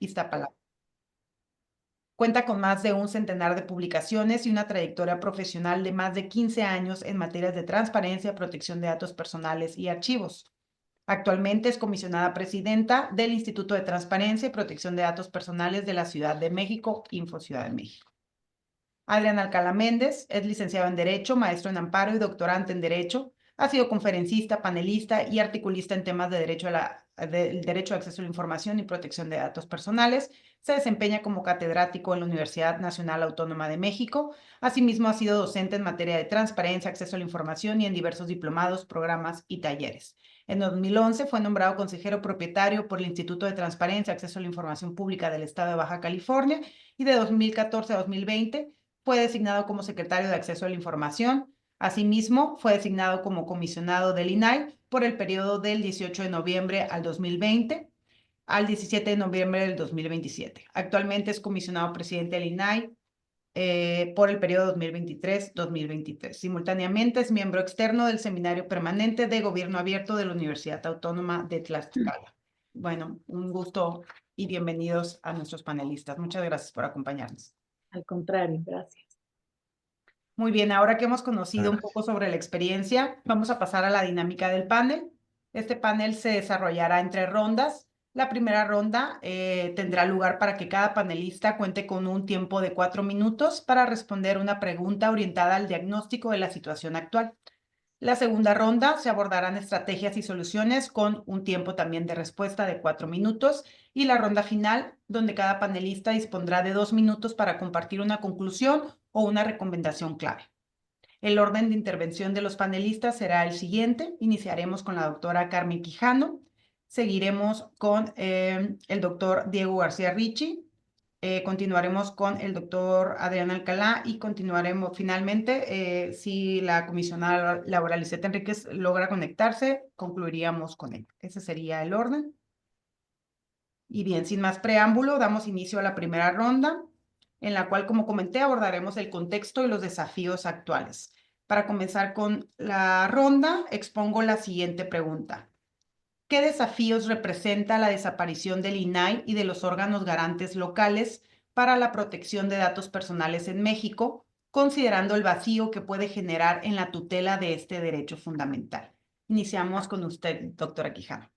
Iztapalapa. Cuenta con más de un centenar de publicaciones y una trayectoria profesional de más de 15 años en materias de transparencia, protección de datos personales y archivos. Actualmente es comisionada presidenta del Instituto de Transparencia y Protección de Datos Personales de la Ciudad de México, Info Ciudad de México. Adrián Alcalá Méndez es licenciado en Derecho, maestro en Amparo y doctorante en Derecho. Ha sido conferencista, panelista y articulista en temas de del derecho de acceso a la información y protección de datos personales. Se desempeña como catedrático en la Universidad Nacional Autónoma de México. Asimismo, ha sido docente en materia de transparencia, acceso a la información y en diversos diplomados, programas y talleres. En 2011 fue nombrado consejero propietario por el Instituto de Transparencia, Acceso a la Información Pública del Estado de Baja California y de 2014 a 2020 fue designado como secretario de Acceso a la Información. Asimismo, fue designado como comisionado del INAI por el periodo del 18 de noviembre al 2020 al 17 de noviembre del 2027. Actualmente es comisionado presidente del INAI por el periodo 2023-2023. Simultáneamente es miembro externo del Seminario Permanente de Gobierno Abierto de la Universidad Autónoma de Tlaxcala. Bueno, un gusto y bienvenidos a nuestros panelistas. Muchas gracias por acompañarnos. Al contrario, gracias. Muy bien, ahora que hemos conocido un poco sobre la experiencia, vamos a pasar a la dinámica del panel. Este panel se desarrollará en 3 rondas. La primera ronda tendrá lugar para que cada panelista cuente con un tiempo de 4 minutos para responder una pregunta orientada al diagnóstico de la situación actual. La segunda ronda se abordarán estrategias y soluciones con un tiempo también de respuesta de 4 minutos y la ronda final, donde cada panelista dispondrá de 2 minutos para compartir una conclusión o una recomendación clave. El orden de intervención de los panelistas será el siguiente. Iniciaremos con la doctora Carmen Quijano, seguiremos con el doctor Diego García Ricci, continuaremos con el doctor Adrián Alcalá y continuaremos finalmente, si la comisionada laboral Lisette Enríquez logra conectarse, concluiríamos con él. Ese sería el orden. Y bien, sin más preámbulo, damos inicio a la primera ronda, en la cual, como comenté, abordaremos el contexto y los desafíos actuales. Para comenzar con la ronda, expongo la siguiente pregunta. ¿Qué desafíos representa la desaparición del INAI y de los órganos garantes locales para la protección de datos personales en México, considerando el vacío que puede generar en la tutela de este derecho fundamental? Iniciamos con usted, doctora Quijano.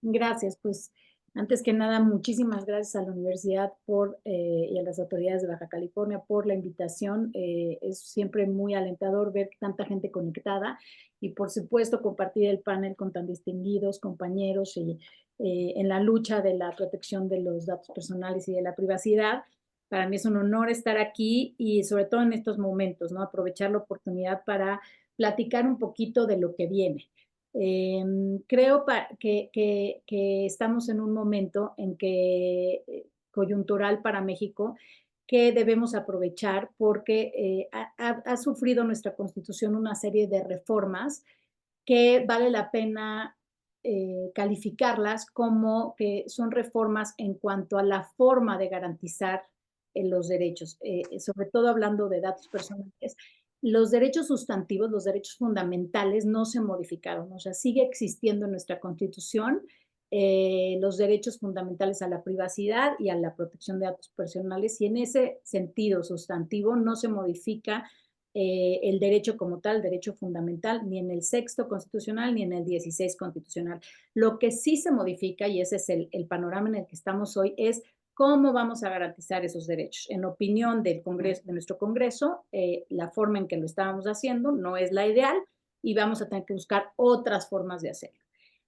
Gracias, pues antes que nada, muchísimas gracias a la universidad y a las autoridades de Baja California por la invitación. Es siempre muy alentador ver tanta gente conectada y por supuesto compartir el panel con tan distinguidos compañeros en la lucha de la protección de los datos personales y de la privacidad. Para mí es un honor estar aquí y sobre todo en estos momentos, ¿no? Aprovechar la oportunidad para platicar un poquito de lo que viene. Creo que estamos en un momento en que coyuntural para México que debemos aprovechar porque ha sufrido nuestra constitución una serie de reformas que vale la pena calificarlas como que son reformas en cuanto a la forma de garantizar los derechos, sobre todo hablando de datos personales. Los derechos sustantivos, los derechos fundamentales no se modificaron, o sea, sigue existiendo en nuestra Constitución los derechos fundamentales a la privacidad y a la protección de datos personales y en ese sentido sustantivo no se modifica el derecho como tal, derecho fundamental, ni en el 6º constitucional ni en el 16 constitucional. Lo que sí se modifica, y ese es el panorama en el que estamos hoy, es cómo vamos a garantizar esos derechos. En opinión del Congreso, de nuestro Congreso, la forma en que lo estábamos haciendo no es la ideal y vamos a tener que buscar otras formas de hacerlo.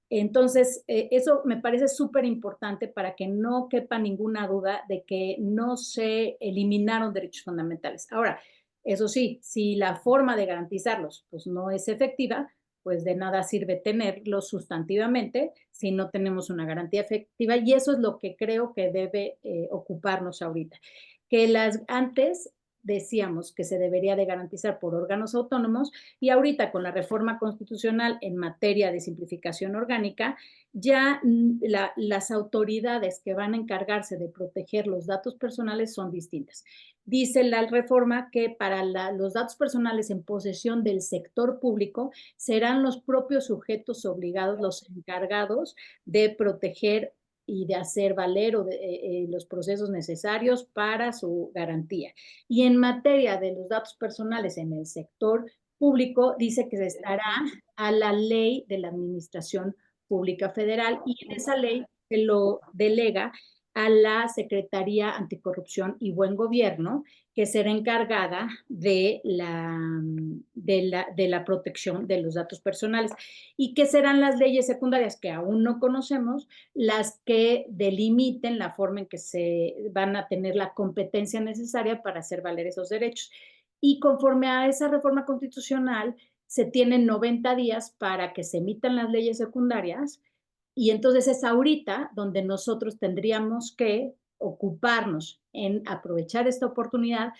Entonces, eso me parece súper importante para que no quepa ninguna duda de que no se eliminaron derechos fundamentales. Ahora, eso sí, si la forma de garantizarlos pues, no es efectiva, pues de nada sirve tenerlos sustantivamente si no tenemos una garantía efectiva y eso es lo que creo que debe ocuparnos ahorita. Que antes decíamos que se debería de garantizar por órganos autónomos y ahorita con la reforma constitucional en materia de simplificación orgánica, ya las autoridades que van a encargarse de proteger los datos personales son distintas. Dice la reforma que para los datos personales en posesión del sector público serán los propios sujetos obligados, los encargados de proteger y de hacer valer los procesos necesarios para su garantía. Y en materia de los datos personales en el sector público, dice que se estará a la ley de la Administración Pública Federal y en esa ley se lo delega a la Secretaría Anticorrupción y Buen Gobierno, que será encargada de la protección de los datos personales. ¿Y qué serán las leyes secundarias que aún no conocemos? Las que delimiten la forma en que se van a tener la competencia necesaria para hacer valer esos derechos. Y conforme a esa reforma constitucional, se tienen 90 días para que se emitan las leyes secundarias y entonces es ahorita donde nosotros tendríamos que ocuparnos en aprovechar esta oportunidad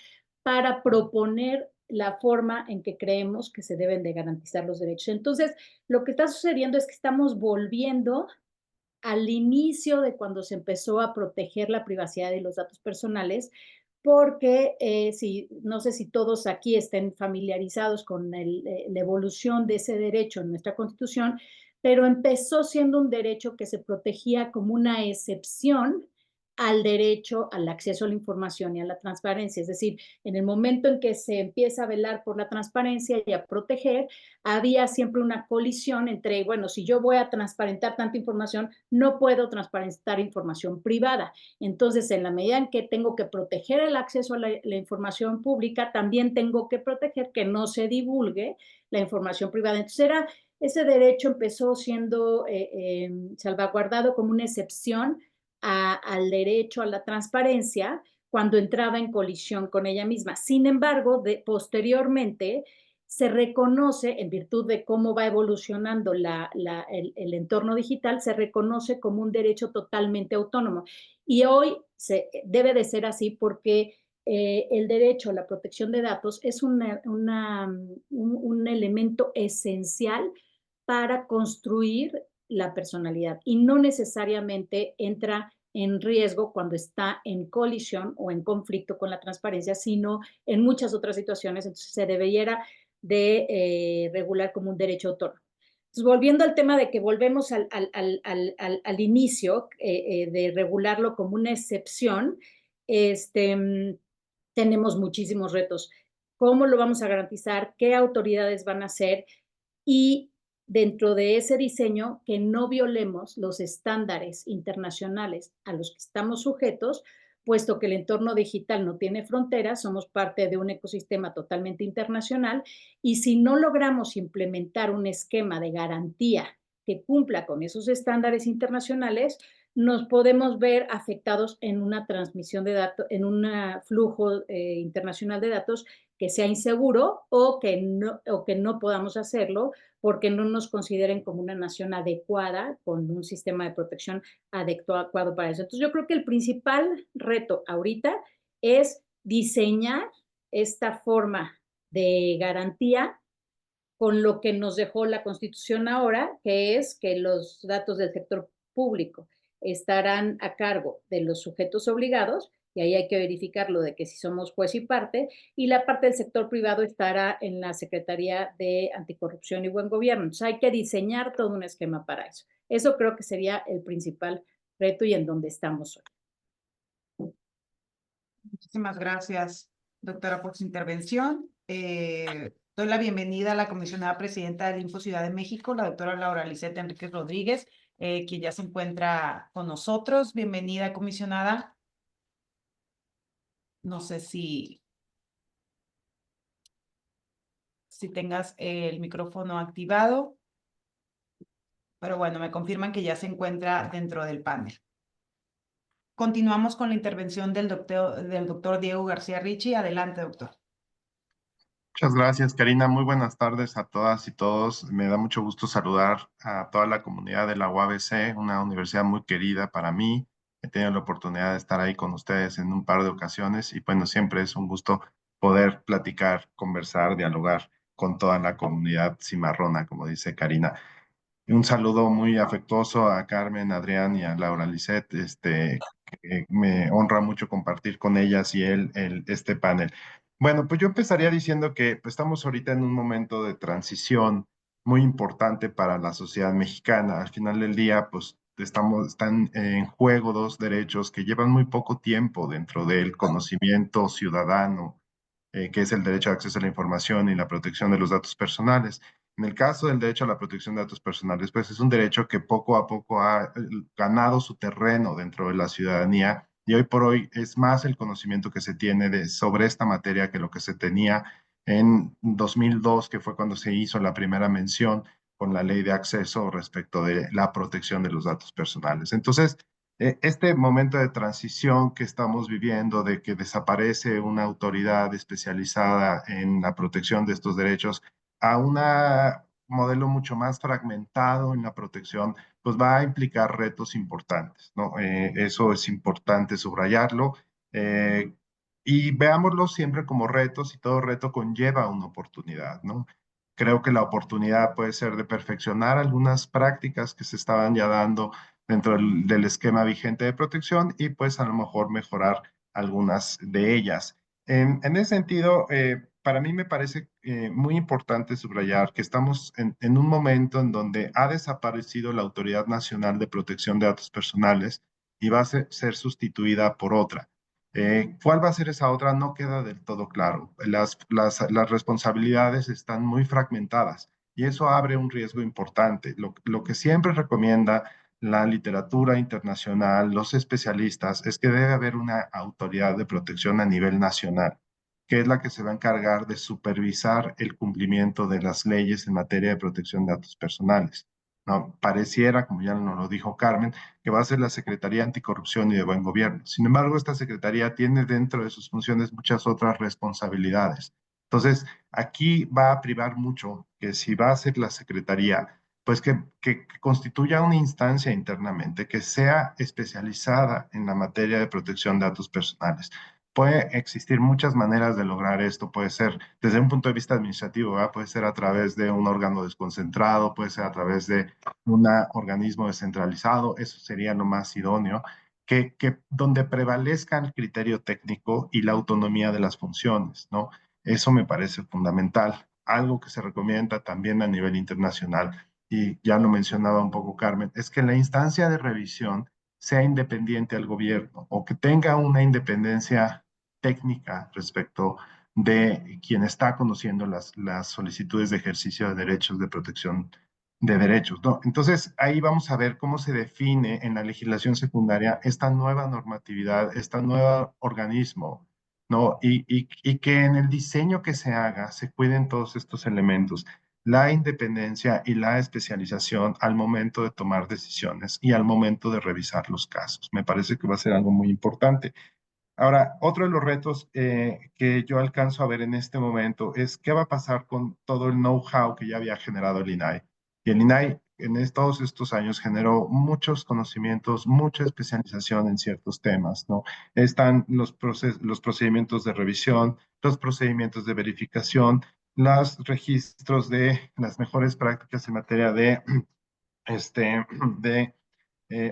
para proponer la forma en que creemos que se deben de garantizar los derechos. Entonces, lo que está sucediendo es que estamos volviendo al inicio de cuando se empezó a proteger la privacidad de los datos personales, porque no sé si todos aquí estén familiarizados con la evolución de ese derecho en nuestra Constitución, pero empezó siendo un derecho que se protegía como una excepción al derecho al acceso a la información y a la transparencia. Es decir, en el momento en que se empieza a velar por la transparencia y a proteger, había siempre una colisión entre, bueno, si yo voy a transparentar tanta información, no puedo transparentar información privada. Entonces, en la medida en que tengo que proteger el acceso a la información pública, también tengo que proteger que no se divulgue la información privada. Entonces, ese derecho empezó siendo salvaguardado como una excepción al derecho a la transparencia cuando entraba en colisión con ella misma. Sin embargo, posteriormente se reconoce, en virtud de cómo va evolucionando el entorno digital, se reconoce como un derecho totalmente autónomo. Y hoy debe de ser así porque el derecho a la protección de datos es un elemento esencial para construir la personalidad y no necesariamente entra en riesgo cuando está en colisión o en conflicto con la transparencia, sino en muchas otras situaciones. Entonces se debería de regular como un derecho autónomo. Entonces, volviendo al tema de que volvemos al inicio de regularlo como una excepción, tenemos muchísimos retos. ¿Cómo lo vamos a garantizar? ¿Qué autoridades van a hacer? Y dentro de ese diseño, que no violemos los estándares internacionales a los que estamos sujetos, puesto que el entorno digital no tiene fronteras, somos parte de un ecosistema totalmente internacional, y si no logramos implementar un esquema de garantía que cumpla con esos estándares internacionales, nos podemos ver afectados en una transmisión de datos, en un flujo internacional de datos que sea inseguro o que no podamos hacerlo porque no nos consideren como una nación adecuada con un sistema de protección adecuado para eso. Entonces yo creo que el principal reto ahorita es diseñar esta forma de garantía con lo que nos dejó la Constitución ahora, que es que los datos del sector público estarán a cargo de los sujetos obligados, y ahí hay que verificarlo de que si somos juez y parte, y la parte del sector privado estará en la Secretaría de Anticorrupción y Buen Gobierno. Entonces hay que diseñar todo un esquema para eso. Eso creo que sería el principal reto y en donde estamos hoy. Muchísimas gracias, doctora, por su intervención. Doy la bienvenida a la comisionada presidenta del Info Ciudad de México, la doctora Laura Lisette Enríquez Rodríguez, quien ya se encuentra con nosotros. Bienvenida, comisionada. No sé si tengas el micrófono activado, pero bueno, me confirman que ya se encuentra dentro del panel. Continuamos con la intervención del doctor Diego García Ricci. Adelante, doctor. Muchas gracias, Karina. Muy buenas tardes a todas y todos. Me da mucho gusto saludar a toda la comunidad de la UABC, una universidad muy querida para mí. He tenido la oportunidad de estar ahí con ustedes en un par de ocasiones y bueno, siempre es un gusto poder platicar, conversar, dialogar con toda la comunidad cimarrona, como dice Karina. Y un saludo muy afectuoso a Carmen, Adrián y a Laura Lisette. Que me honra mucho compartir con ellas y él este panel. Bueno, pues yo empezaría diciendo que pues, estamos ahorita en un momento de transición muy importante para la sociedad mexicana. Al final del día, pues están en juego dos derechos que llevan muy poco tiempo dentro del conocimiento ciudadano, que es el derecho a acceso a la información y la protección de los datos personales. En el caso del derecho a la protección de datos personales, pues es un derecho que poco a poco ha ganado su terreno dentro de la ciudadanía y hoy por hoy es más el conocimiento que se tiene sobre esta materia que lo que se tenía en 2002, que fue cuando se hizo la primera mención con la ley de acceso respecto de la protección de los datos personales. Entonces, este momento de transición que estamos viviendo, de que desaparece una autoridad especializada en la protección de estos derechos a un modelo mucho más fragmentado en la protección, pues va a implicar retos importantes, ¿no? Eso es importante subrayarlo. eh, y veámoslo siempre como retos y todo reto conlleva una oportunidad, ¿no? Creo que la oportunidad puede ser de perfeccionar algunas prácticas que se estaban ya dando dentro del esquema vigente de protección y pues a lo mejor mejorar algunas de ellas. En ese sentido, para mí me parece muy importante subrayar que estamos en un momento en donde ha desaparecido la Autoridad Nacional de Protección de Datos Personales y va a ser sustituida por otra. ¿Cuál va a ser esa otra? No queda del todo claro. Las responsabilidades están muy fragmentadas y eso abre un riesgo importante. Lo que siempre recomienda la literatura internacional, los especialistas, es que debe haber una autoridad de protección a nivel nacional, que es la que se va a encargar de supervisar el cumplimiento de las leyes en materia de protección de datos personales. No, pareciera, como ya nos lo dijo Carmen, que va a ser la Secretaría Anticorrupción y de Buen Gobierno. Sin embargo, esta secretaría tiene dentro de sus funciones muchas otras responsabilidades. Entonces, aquí va a privar mucho que si va a ser la secretaría, pues que constituya una instancia internamente, que sea especializada en la materia de protección de datos personales. Puede existir muchas maneras de lograr esto, puede ser desde un punto de vista administrativo, ¿verdad? Puede ser a través de un órgano desconcentrado, puede ser a través de un organismo descentralizado, eso sería lo más idóneo, donde prevalezca el criterio técnico y la autonomía de las funciones, ¿no? Eso me parece fundamental, algo que se recomienda también a nivel internacional, y ya lo mencionaba un poco Carmen, es que la instancia de revisión sea independiente al gobierno o que tenga una independencia técnica respecto de quien está conociendo las solicitudes de ejercicio de derechos de protección de derechos, ¿no? Entonces, ahí vamos a ver cómo se define en la legislación secundaria esta nueva normatividad, este nuevo organismo, ¿no? Y que en el diseño que se haga se cuiden todos estos elementos, la independencia y la especialización al momento de tomar decisiones y al momento de revisar los casos. Me parece que va a ser algo muy importante. Ahora, otro de los retos que yo alcanzo a ver en este momento es qué va a pasar con todo el know-how que ya había generado el INAI. Y el INAI todos estos años generó muchos conocimientos, mucha especialización en ciertos temas, ¿no? Están los procedimientos de revisión, los procedimientos de verificación, los registros de las mejores prácticas en materia de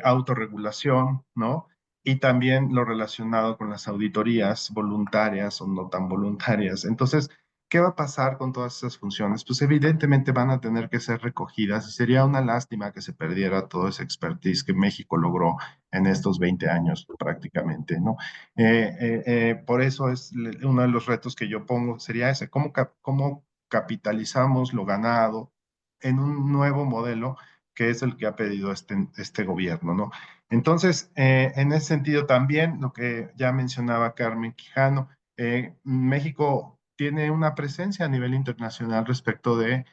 autorregulación, ¿no? Y también lo relacionado con las auditorías voluntarias o no tan voluntarias. Entonces, ¿qué va a pasar con todas esas funciones? Pues evidentemente van a tener que ser recogidas y sería una lástima que se perdiera todo ese expertise que México logró en estos 20 años prácticamente, ¿no? Por eso es uno de los retos que yo pongo, sería ese, cómo capitalizamos lo ganado en un nuevo modelo que es el que ha pedido este gobierno, ¿no? Entonces, en ese sentido también, lo que ya mencionaba Carmen Quijano, México tiene una presencia a nivel internacional respecto de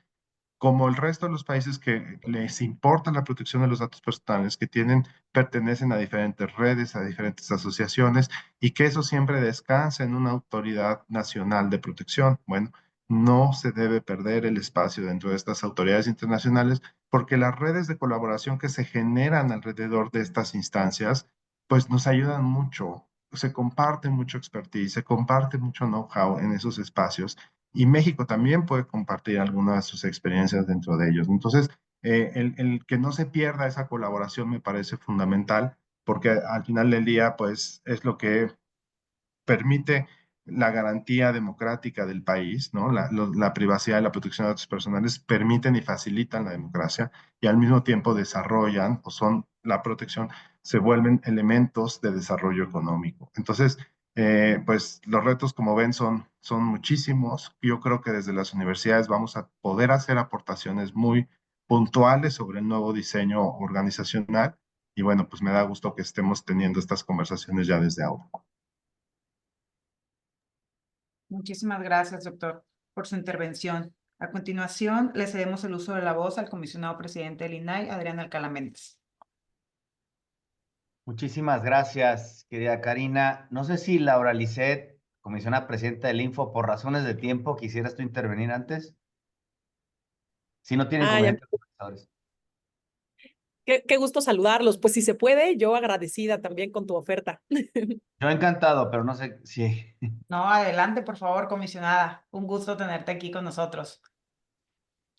como el resto de los países que les importa la protección de los datos personales, que pertenecen a diferentes redes, a diferentes asociaciones, y que eso siempre descansa en una autoridad nacional de protección. Bueno, no se debe perder el espacio dentro de estas autoridades internacionales, porque las redes de colaboración que se generan alrededor de estas instancias, pues nos ayudan mucho. Se comparte mucho expertise, se comparte mucho know-how en esos espacios y México también puede compartir algunas de sus experiencias dentro de ellos. Entonces, el que no se pierda esa colaboración me parece fundamental, porque al final del día, pues es lo que permite la garantía democrática del país, ¿no? La privacidad y la protección de datos personales permiten y facilitan la democracia y al mismo tiempo desarrollan o son la protección se vuelven elementos de desarrollo económico. Entonces, pues los retos, como ven, son muchísimos. Yo creo que desde las universidades vamos a poder hacer aportaciones muy puntuales sobre el nuevo diseño organizacional. Y bueno, pues me da gusto que estemos teniendo estas conversaciones ya desde ahora. Muchísimas gracias, doctor, por su intervención. A continuación, le cedemos el uso de la voz al comisionado presidente del INAI, Adrián Alcalá Méndez. Muchísimas gracias, querida Karina. No sé si Laura Lisset, comisionada presidenta del Info, por razones de tiempo, ¿quisieras tú intervenir antes? Si no tienen Ya. comentarios. Qué gusto saludarlos. Pues si se puede, yo agradecida también con tu oferta. Yo encantado, pero no sé si... No, adelante, por favor, comisionada. Un gusto tenerte aquí con nosotros.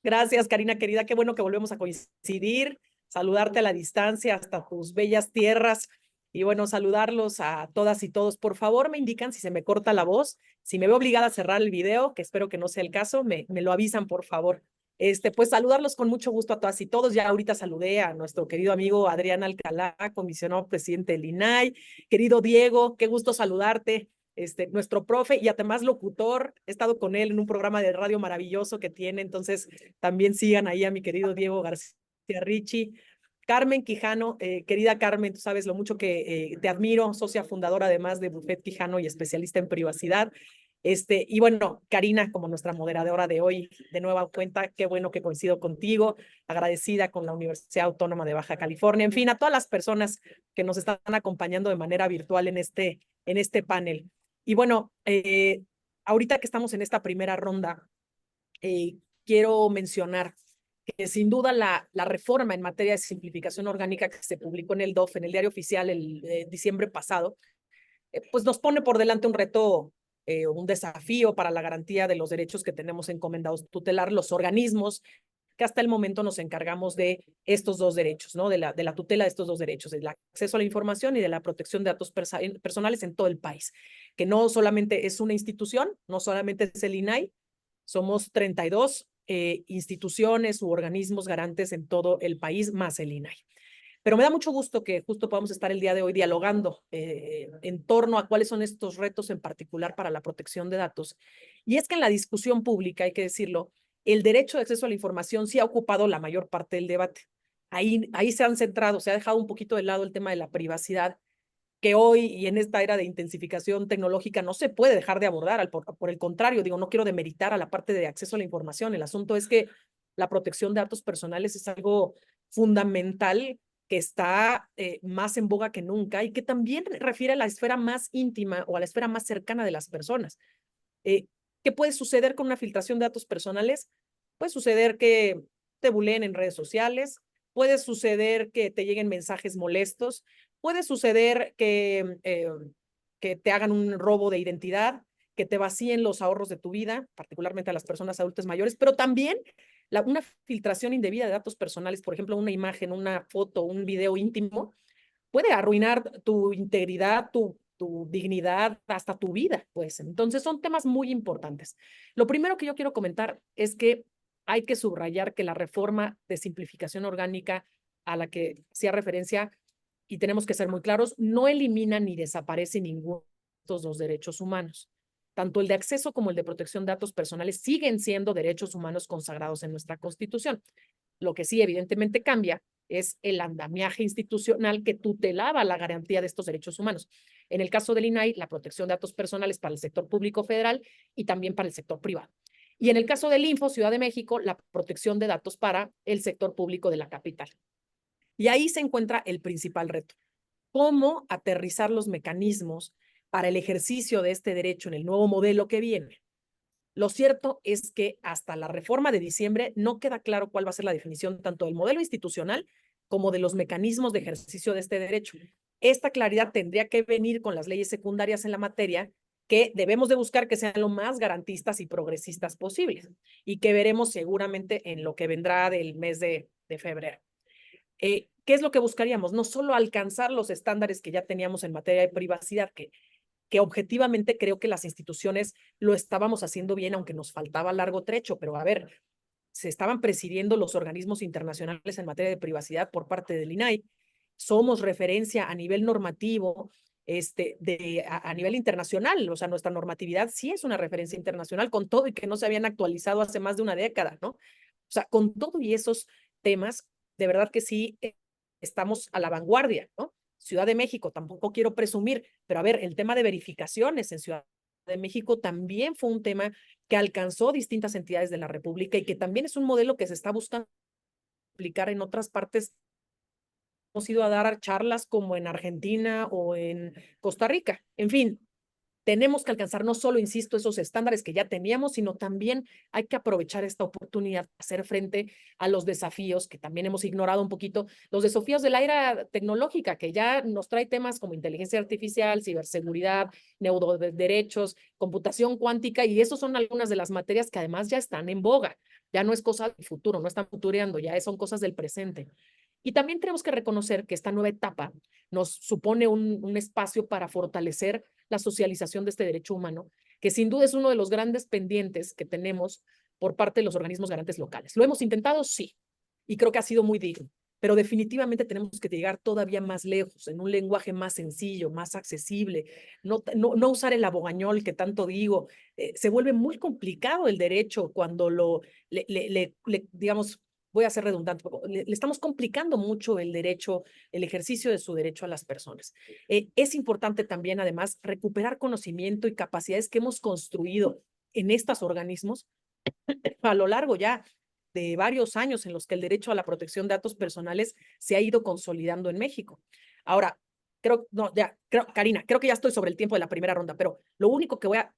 Gracias, Karina querida. Qué bueno que volvemos a coincidir, saludarte a la distancia hasta tus bellas tierras y bueno, saludarlos a todas y todos. Por favor, me indican si se me corta la voz, si me veo obligada a cerrar el video, que espero que no sea el caso, me lo avisan, por favor. Pues saludarlos con mucho gusto a todas y todos. Ya ahorita saludé a nuestro querido amigo Adrián Alcalá, comisionado presidente del INAI. Querido Diego, qué gusto saludarte. Nuestro profe y además locutor, he estado con él en un programa de radio maravilloso que tiene, entonces también sigan ahí a mi querido Diego García Ricci. Carmen Quijano, querida Carmen, tú sabes lo mucho que te admiro, socia fundadora además de Buffet Quijano y especialista en privacidad. Y bueno, Karina, como nuestra moderadora de hoy, de nueva cuenta, qué bueno que coincido contigo, agradecida con la Universidad Autónoma de Baja California, en fin, a todas las personas que nos están acompañando de manera virtual en este panel. Y bueno, ahorita que estamos en esta primera ronda, quiero mencionar que sin duda la reforma en materia de simplificación orgánica que se publicó en el DOF, en el Diario Oficial, el diciembre pasado, pues nos pone por delante un reto, un desafío para la garantía de los derechos que tenemos encomendados tutelar los organismos que hasta el momento nos encargamos de estos dos derechos, ¿no? De la tutela de estos dos derechos, del acceso a la información y de la protección de datos personales en todo el país, que no solamente es una institución, no solamente es el INAI, somos 32 instituciones u organismos garantes en todo el país, más el INAI. Pero me da mucho gusto que justo podamos estar el día de hoy dialogando en torno a cuáles son estos retos en particular para la protección de datos. Y es que en la discusión pública, hay que decirlo, el derecho de acceso a la información sí ha ocupado la mayor parte del debate. Ahí se han centrado, se ha dejado un poquito de lado el tema de la privacidad, que hoy y en esta era de intensificación tecnológica no se puede dejar de abordar. Por el contrario, digo, no quiero demeritar a la parte de acceso a la información. El asunto es que la protección de datos personales es algo fundamental que está más en boga que nunca y que también refiere a la esfera más íntima o a la esfera más cercana de las personas. ¿Qué puede suceder con una filtración de datos personales? Puede suceder que te buleen en redes sociales, puede suceder que te lleguen mensajes molestos, puede suceder que te hagan un robo de identidad, que te vacíen los ahorros de tu vida, particularmente a las personas adultas mayores, pero también una filtración indebida de datos personales, por ejemplo, una imagen, una foto, un video íntimo, puede arruinar tu integridad, tu dignidad, hasta tu vida, pues. Entonces son temas muy importantes. Lo primero que yo quiero comentar es que hay que subrayar que la reforma de simplificación orgánica a la que hacía referencia, y tenemos que ser muy claros, no elimina ni desaparece ninguno de estos dos derechos humanos. Tanto el de acceso como el de protección de datos personales siguen siendo derechos humanos consagrados en nuestra Constitución. Lo que sí evidentemente cambia es el andamiaje institucional que tutelaba la garantía de estos derechos humanos. En el caso del INAI, la protección de datos personales para el sector público federal y también para el sector privado. Y en el caso del Info, Ciudad de México, la protección de datos para el sector público de la capital. Y ahí se encuentra el principal reto. ¿Cómo aterrizar los mecanismos para el ejercicio de este derecho en el nuevo modelo que viene? Lo cierto es que hasta la reforma de diciembre no queda claro cuál va a ser la definición tanto del modelo institucional como de los mecanismos de ejercicio de este derecho. Esta claridad tendría que venir con las leyes secundarias en la materia, que debemos de buscar que sean lo más garantistas y progresistas posibles, y que veremos seguramente en lo que vendrá del mes de febrero. ¿Qué es lo que buscaríamos? No solo alcanzar los estándares que ya teníamos en materia de privacidad, que objetivamente creo que las instituciones lo estábamos haciendo bien, aunque nos faltaba largo trecho, pero a ver, se estaban presidiendo los organismos internacionales en materia de privacidad por parte del INAI, somos referencia a nivel normativo, a nivel internacional. O sea, nuestra normatividad sí es una referencia internacional, con todo y que no se habían actualizado hace más de una década, ¿no? O sea, con todo y esos temas, de verdad que sí estamos a la vanguardia, ¿no? Ciudad de México, tampoco quiero presumir, pero a ver, el tema de verificaciones en Ciudad de México también fue un tema que alcanzó distintas entidades de la República y que también es un modelo que se está buscando aplicar en otras partes. Hemos ido a dar charlas como en Argentina o en Costa Rica. En fin, tenemos que alcanzar no solo, insisto, esos estándares que ya teníamos, sino también hay que aprovechar esta oportunidad para hacer frente a los desafíos que también hemos ignorado un poquito, los desafíos de la era tecnológica, que ya nos trae temas como inteligencia artificial, ciberseguridad, neuroderechos, computación cuántica, y esos son algunas de las materias que además ya están en boga. Ya no es cosa del futuro, no están futureando, ya son cosas del presente. Y también tenemos que reconocer que esta nueva etapa nos supone un espacio para fortalecer la socialización de este derecho humano, que sin duda es uno de los grandes pendientes que tenemos por parte de los organismos garantes locales. ¿Lo hemos intentado? Sí, y creo que ha sido muy digno, pero definitivamente tenemos que llegar todavía más lejos, en un lenguaje más sencillo, más accesible, no usar el abogañol que tanto digo. Se vuelve muy complicado el derecho cuando digamos, voy a ser redundante, le estamos complicando mucho el derecho, el ejercicio de su derecho a las personas. Es importante también, además, recuperar conocimiento y capacidades que hemos construido en estos organismos a lo largo ya de varios años en los que el derecho a la protección de datos personales se ha ido consolidando en México. Ahora, Karina, creo que ya estoy sobre el tiempo de la primera ronda, pero lo único que voy a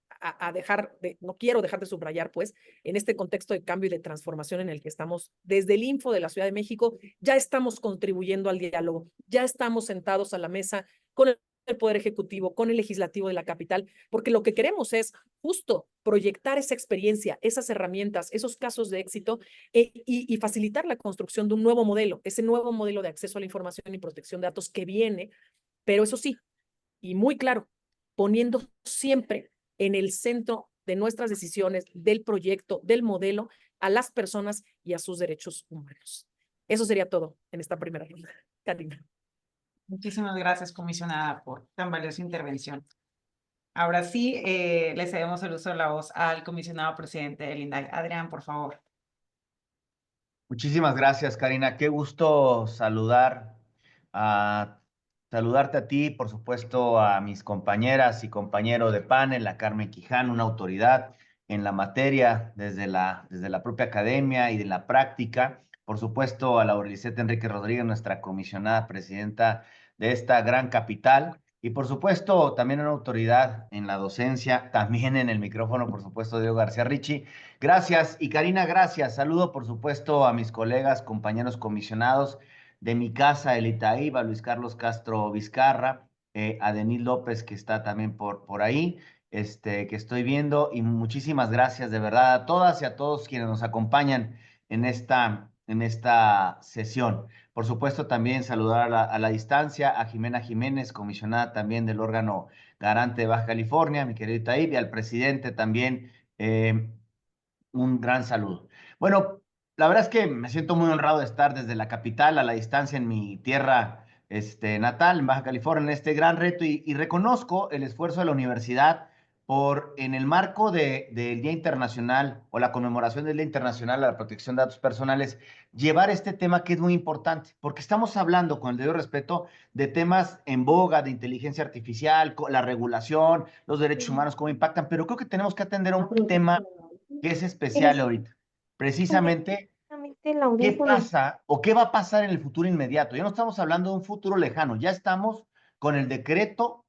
dejar no quiero dejar de subrayar, pues, en este contexto de cambio y de transformación en el que estamos, desde el Info de la Ciudad de México, ya estamos contribuyendo al diálogo, ya estamos sentados a la mesa con el Poder Ejecutivo, con el Legislativo de la capital, porque lo que queremos es justo proyectar esa experiencia, esas herramientas, esos casos de éxito y facilitar la construcción de un nuevo modelo, ese nuevo modelo de acceso a la información y protección de datos que viene, pero eso sí, y muy claro, poniendo siempre en el centro de nuestras decisiones, del proyecto, del modelo, a las personas y a sus derechos humanos. Eso sería todo en esta primera ronda. Karina. Muchísimas gracias, comisionada, por tan valiosa intervención. Ahora sí, le cedemos el uso de la voz al comisionado presidente del INDAI. Adrián, por favor. Muchísimas gracias, Karina. Qué gusto saludarte a ti, por supuesto, a mis compañeras y compañeros de panel, a Carmen Quijano, una autoridad en la materia desde la propia academia y de la práctica. Por supuesto, a Lauralicet Enrique Rodríguez, nuestra comisionada presidenta de esta gran capital. Y por supuesto, también una autoridad en la docencia, también en el micrófono, por supuesto, Diego García Ricci. Gracias. Y Karina, gracias. Saludo, por supuesto, a mis colegas, compañeros comisionados de mi casa, el Itaí, a Luis Carlos Castro Vizcarra, a Denis López, que está también por ahí, que estoy viendo. Y muchísimas gracias, de verdad, a todas y a todos quienes nos acompañan en esta sesión. Por supuesto, también saludar a la distancia a Jimena Jiménez, comisionada también del órgano garante de Baja California, mi querido Itaí, y al presidente también, un gran saludo. Bueno, la verdad es que me siento muy honrado de estar desde la capital a la distancia en mi tierra natal, en Baja California, en este gran reto y reconozco el esfuerzo de la universidad por, en el marco del Día Internacional o la conmemoración del Día Internacional a la Protección de Datos Personales, llevar este tema que es muy importante, porque estamos hablando, con el debido respeto, de temas en boga, de inteligencia artificial, la regulación, los derechos humanos, cómo impactan, pero creo que tenemos que atender a un tema que es especial ahorita. Precisamente, ¿qué pasa o qué va a pasar en el futuro inmediato? Ya no estamos hablando de un futuro lejano, ya estamos con el decreto,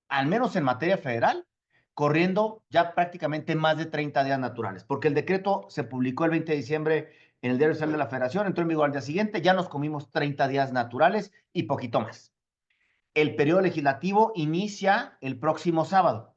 al menos en materia federal, corriendo ya prácticamente más de 30 días naturales, porque el decreto se publicó el 20 de diciembre en el Diario Oficial de la Federación, entró en vigor al día siguiente, ya nos comimos 30 días naturales y poquito más. El periodo legislativo inicia el próximo sábado.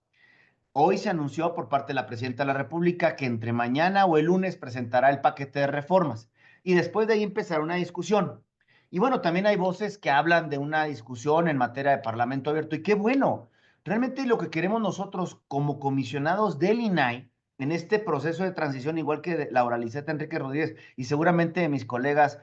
Hoy se anunció por parte de la Presidenta de la República que entre mañana o el lunes presentará el paquete de reformas y después de ahí empezará una discusión. Y bueno, también hay voces que hablan de una discusión en materia de Parlamento abierto y qué bueno. Realmente lo que queremos nosotros como comisionados del INAI en este proceso de transición, igual que de Laura Liseta Enrique Rodríguez y seguramente mis colegas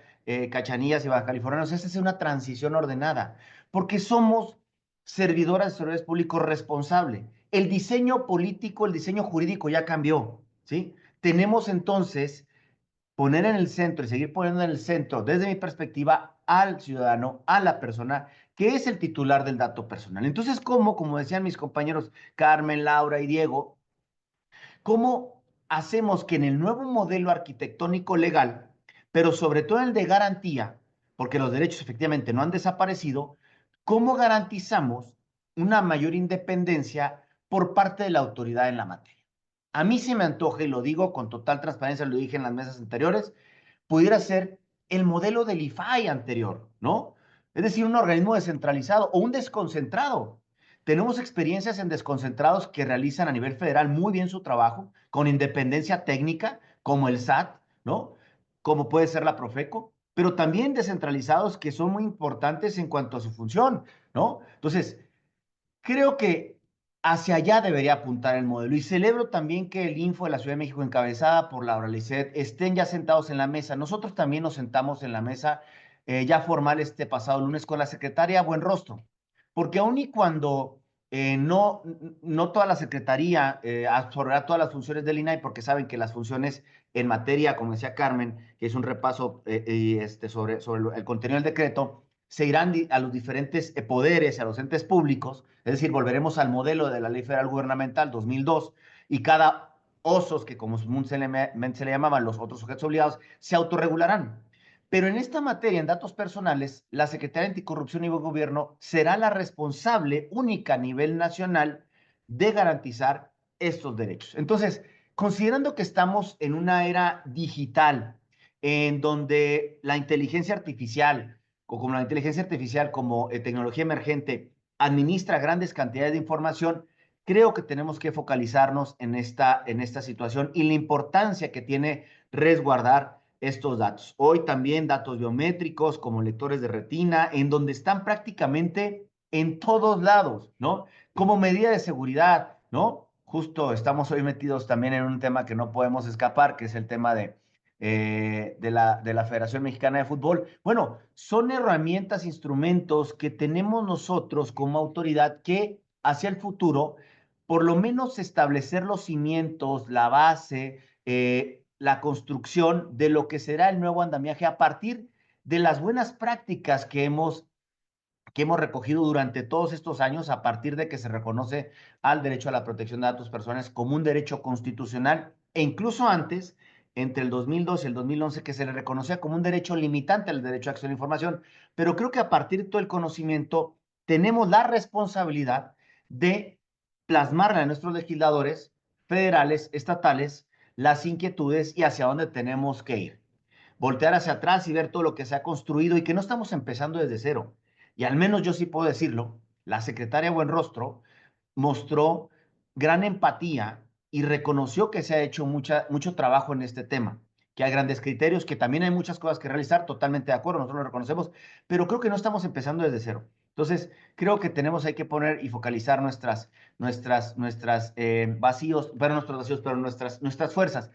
Cachanillas y Baja Californianos, esta es una transición ordenada, porque somos servidoras de servidores públicos responsables. El diseño político, el diseño jurídico ya cambió, ¿sí? Tenemos entonces poner en el centro y seguir poniendo en el centro, desde mi perspectiva, al ciudadano, a la persona que es el titular del dato personal. Entonces, ¿cómo? Como decían mis compañeros Carmen, Laura y Diego, ¿cómo hacemos que en el nuevo modelo arquitectónico legal, pero sobre todo el de garantía, porque los derechos efectivamente no han desaparecido, cómo garantizamos una mayor independencia por parte de la autoridad en la materia? A mí se me antoja, y lo digo con total transparencia, lo dije en las mesas anteriores, pudiera ser el modelo del IFAI anterior, ¿no? Es decir, un organismo descentralizado o un desconcentrado. Tenemos experiencias en desconcentrados que realizan a nivel federal muy bien su trabajo, con independencia técnica, como el SAT, ¿no? Como puede ser la Profeco, pero también descentralizados que son muy importantes en cuanto a su función, ¿no? Entonces, creo que hacia allá debería apuntar el modelo y celebro también que el Info de la Ciudad de México, encabezada por Laura Lisset, estén ya sentados en la mesa. Nosotros también nos sentamos en la mesa ya formal este pasado lunes con la secretaria Buenrostro, porque aun y cuando no toda la secretaría absorberá todas las funciones del INAI, porque saben que las funciones en materia, como decía Carmen, que es un repaso sobre el contenido del decreto, se irán a los diferentes poderes, a los entes públicos, es decir, volveremos al modelo de la Ley Federal Gubernamental 2002 y cada osos, que como se le llamaban los otros sujetos obligados, se autorregularán. Pero en esta materia, en datos personales, la Secretaría de Anticorrupción y Buen Gobierno será la responsable única a nivel nacional de garantizar estos derechos. Entonces, considerando que estamos en una era digital, en donde la inteligencia artificial, o como la inteligencia artificial como tecnología emergente, administra grandes cantidades de información, creo que tenemos que focalizarnos en esta situación y la importancia que tiene resguardar estos datos. Hoy también datos biométricos como lectores de retina, en donde están prácticamente en todos lados, ¿no? Como medida de seguridad, ¿no? Justo estamos hoy metidos también en un tema que no podemos escapar, que es el tema de la Federación Mexicana de Fútbol. Bueno, son herramientas, instrumentos que tenemos nosotros como autoridad que hacia el futuro, por lo menos establecer los cimientos, la base, la construcción de lo que será el nuevo andamiaje a partir de las buenas prácticas que hemos recogido durante todos estos años, a partir de que se reconoce al derecho a la protección de datos personales como un derecho constitucional, e incluso antes, entre el 2002 y el 2011, que se le reconocía como un derecho limitante al derecho a acceso a la información. Pero creo que a partir de todo el conocimiento, tenemos la responsabilidad de plasmarle a nuestros legisladores federales, estatales, las inquietudes y hacia dónde tenemos que ir. Voltear hacia atrás y ver todo lo que se ha construido y que no estamos empezando desde cero. Y al menos yo sí puedo decirlo, la secretaria Buenrostro mostró gran empatía y reconoció que se ha hecho mucho trabajo en este tema, que hay grandes criterios, que también hay muchas cosas que realizar, totalmente de acuerdo, nosotros lo reconocemos, pero creo que no estamos empezando desde cero. Entonces, creo que hay que poner y focalizar nuestros vacíos, pero nuestras fuerzas.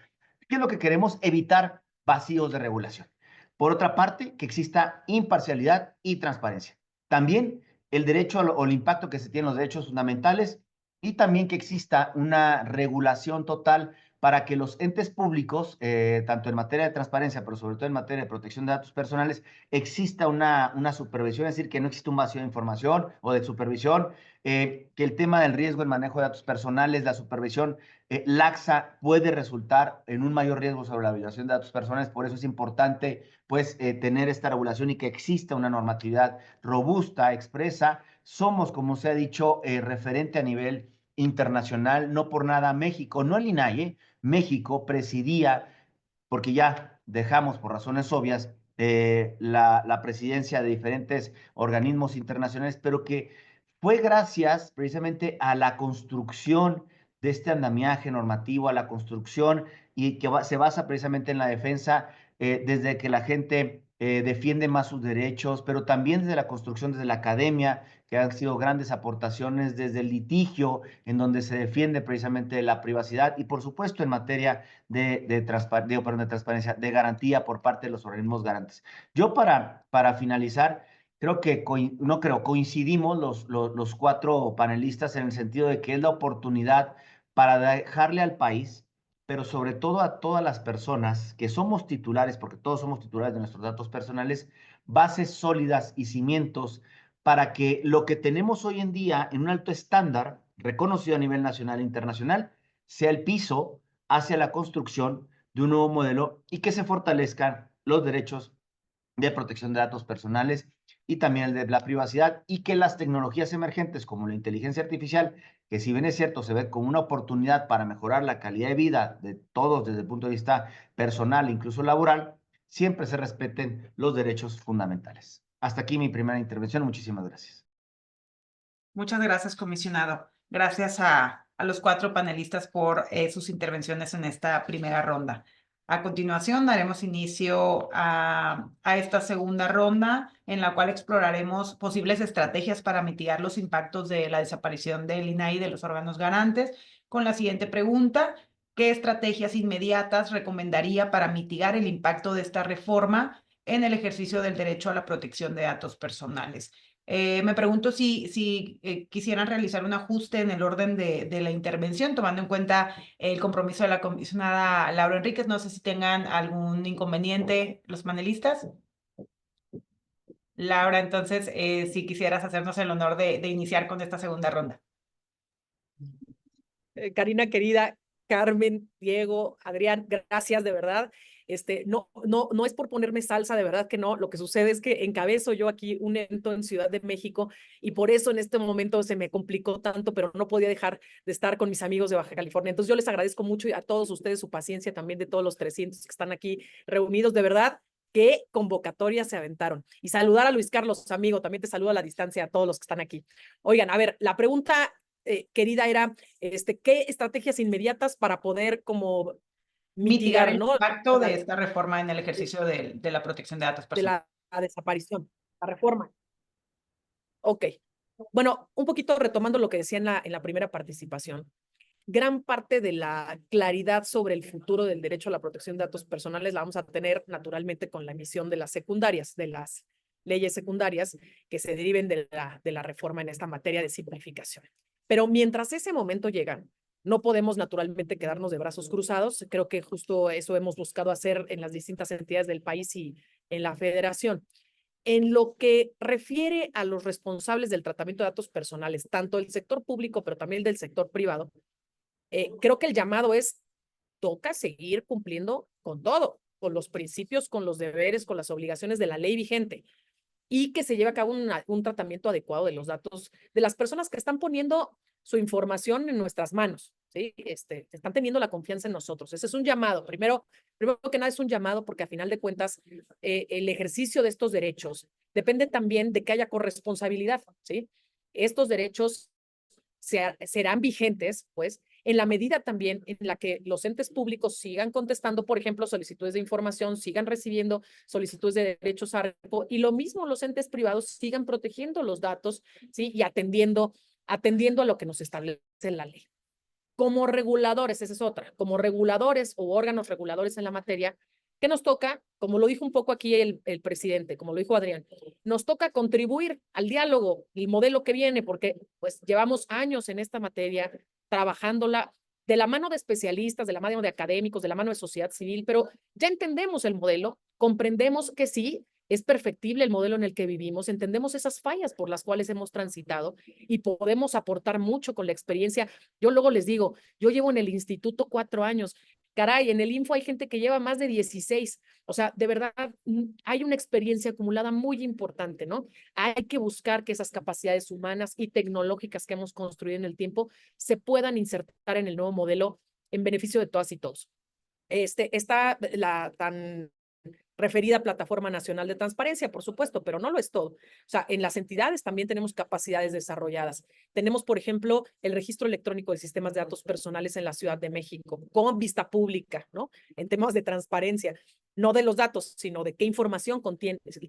¿Qué es lo que queremos? Evitar vacíos de regulación. Por otra parte, que exista imparcialidad y transparencia. También el derecho o el impacto que se tiene en los derechos fundamentales y también que exista una regulación total para que los entes públicos, tanto en materia de transparencia, pero sobre todo en materia de protección de datos personales, exista una supervisión, es decir, que no exista un vacío de información o de supervisión, que el tema del riesgo en manejo de datos personales, la supervisión laxa puede resultar en un mayor riesgo sobre la violación de datos personales. Por eso es importante pues tener esta regulación y que exista una normatividad robusta, expresa. Somos, como se ha dicho, referente a nivel internacional, no por nada México, no el INAI, México presidía, porque ya dejamos por razones obvias la presidencia de diferentes organismos internacionales, pero que fue gracias precisamente a la construcción de este andamiaje normativo, a la construcción y que se basa precisamente en la defensa desde que la gente defiende más sus derechos, pero también desde la construcción, desde la academia, que han sido grandes aportaciones, desde el litigio, en donde se defiende precisamente la privacidad, y por supuesto en materia de transparencia, de garantía por parte de los organismos garantes. Yo para finalizar, coincidimos los cuatro panelistas en el sentido de que es la oportunidad para dejarle al país, pero sobre todo a todas las personas que somos titulares, porque todos somos titulares de nuestros datos personales, bases sólidas y cimientos para que lo que tenemos hoy en día en un alto estándar, reconocido a nivel nacional e internacional, sea el piso hacia la construcción de un nuevo modelo y que se fortalezcan los derechos de protección de datos personales y también el de la privacidad, y que las tecnologías emergentes como la inteligencia artificial, que si bien es cierto se ve como una oportunidad para mejorar la calidad de vida de todos desde el punto de vista personal, incluso laboral, siempre se respeten los derechos fundamentales. Hasta aquí mi primera intervención. Muchísimas gracias. Muchas gracias, comisionado. Gracias a los 4 panelistas por sus intervenciones en esta primera ronda. A continuación, daremos inicio a esta segunda ronda, en la cual exploraremos posibles estrategias para mitigar los impactos de la desaparición del INAI y de los órganos garantes, con la siguiente pregunta: ¿qué estrategias inmediatas recomendaría para mitigar el impacto de esta reforma en el ejercicio del derecho a la protección de datos personales? Me pregunto si quisieran realizar un ajuste en el orden de la intervención, tomando en cuenta el compromiso de la comisionada Laura Enríquez. No sé si tengan algún inconveniente los panelistas. Laura, entonces, si quisieras hacernos el honor de iniciar con esta segunda ronda. Karina, querida, Carmen, Diego, Adrián, gracias de verdad. No es por ponerme salsa, de verdad que no. Lo que sucede es que encabezo yo aquí un evento en Ciudad de México y por eso en este momento se me complicó tanto, pero no podía dejar de estar con mis amigos de Baja California. Entonces yo les agradezco mucho y a todos ustedes su paciencia también de todos los 300 que están aquí reunidos. De verdad, qué convocatoria se aventaron. Y saludar a Luis Carlos, amigo, también te saludo a la distancia a todos los que están aquí. Oigan, a ver, la pregunta, querida, era, ¿qué estrategias inmediatas para poder como Mitigar el ¿no? impacto de esta reforma en el ejercicio de la protección de datos de personales? la desaparición, la reforma? Ok. Bueno, un poquito retomando lo que decía en la primera participación, gran parte de la claridad sobre el futuro del derecho a la protección de datos personales la vamos a tener naturalmente con la emisión de las secundarias, de las leyes secundarias que se deriven de la reforma en esta materia de simplificación. Pero mientras ese momento llega, no podemos naturalmente quedarnos de brazos cruzados. Creo que justo eso hemos buscado hacer en las distintas entidades del país y en la federación. En lo que refiere a los responsables del tratamiento de datos personales, tanto del sector público, pero también del sector privado, creo que el llamado es, toca seguir cumpliendo con todo, con los principios, con los deberes, con las obligaciones de la ley vigente, y que se lleve a cabo un tratamiento adecuado de los datos de las personas que están poniendo su información en nuestras manos, ¿sí? Están teniendo la confianza en nosotros. Ese es un llamado. Primero que nada es un llamado porque a final de cuentas el ejercicio de estos derechos depende también de que haya corresponsabilidad, ¿sí? Estos derechos serán vigentes, pues, en la medida también en la que los entes públicos sigan contestando, por ejemplo, solicitudes de información, sigan recibiendo solicitudes de derechos a repo, y lo mismo los entes privados sigan protegiendo los datos, ¿sí? Y atendiendo a lo que nos establece la ley. Como reguladores, esa es otra, como reguladores o órganos reguladores en la materia, ¿qué nos toca? Como lo dijo un poco aquí el presidente, como lo dijo Adrián, nos toca contribuir al diálogo, el modelo que viene, porque pues llevamos años en esta materia trabajándola de la mano de especialistas, de la mano de académicos, de la mano de sociedad civil, pero ya entendemos el modelo, comprendemos que sí, es perfectible el modelo en el que vivimos, entendemos esas fallas por las cuales hemos transitado y podemos aportar mucho con la experiencia. Yo luego les digo, yo llevo en el instituto 4 años, caray, en el Info hay gente que lleva más de 16, o sea, de verdad hay una experiencia acumulada muy importante, ¿no? Hay que buscar que esas capacidades humanas y tecnológicas que hemos construido en el tiempo se puedan insertar en el nuevo modelo en beneficio de todas y todos. Está la tan referida a Plataforma Nacional de Transparencia, por supuesto, pero no lo es todo. O sea, en las entidades también tenemos capacidades desarrolladas. Tenemos, por ejemplo, el registro electrónico de sistemas de datos personales en la Ciudad de México, con vista pública, ¿no? En temas de transparencia, no de los datos, sino de qué información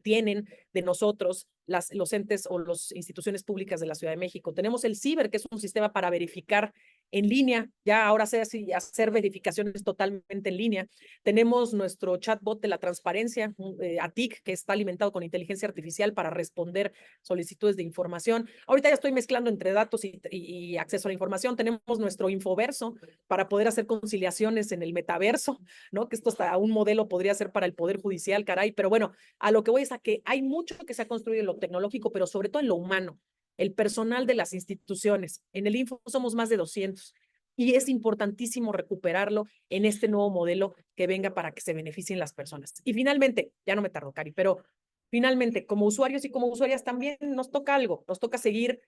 tienen de nosotros los entes o las instituciones públicas de la Ciudad de México. Tenemos el CIBER, que es un sistema para verificar en línea, ya ahora hacer verificaciones totalmente en línea. Tenemos nuestro chatbot de la transparencia, ATIC, que está alimentado con inteligencia artificial para responder solicitudes de información. Ahorita ya estoy mezclando entre datos y acceso a la información. Tenemos nuestro Infoverso para poder hacer conciliaciones en el metaverso, ¿no? Que esto hasta un modelo podría ser para el Poder Judicial, caray. Pero bueno, a lo que voy es a que hay mucho que se ha construido en lo tecnológico, pero sobre todo en lo humano. El personal de las instituciones. En el Info somos más de 200 y es importantísimo recuperarlo en este nuevo modelo que venga para que se beneficien las personas. Y finalmente, ya no me tardo, Cari, pero finalmente, como usuarios y como usuarias también nos toca algo, nos toca seguir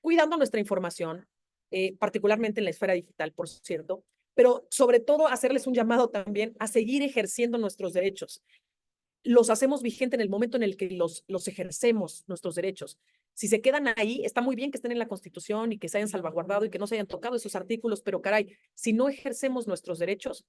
cuidando nuestra información, particularmente en la esfera digital, por cierto, pero sobre todo hacerles un llamado también a seguir ejerciendo nuestros derechos. Los hacemos vigente en el momento en el que los ejercemos, nuestros derechos. Si se quedan ahí, está muy bien que estén en la Constitución y que se hayan salvaguardado y que no se hayan tocado esos artículos, pero caray, si no ejercemos nuestros derechos,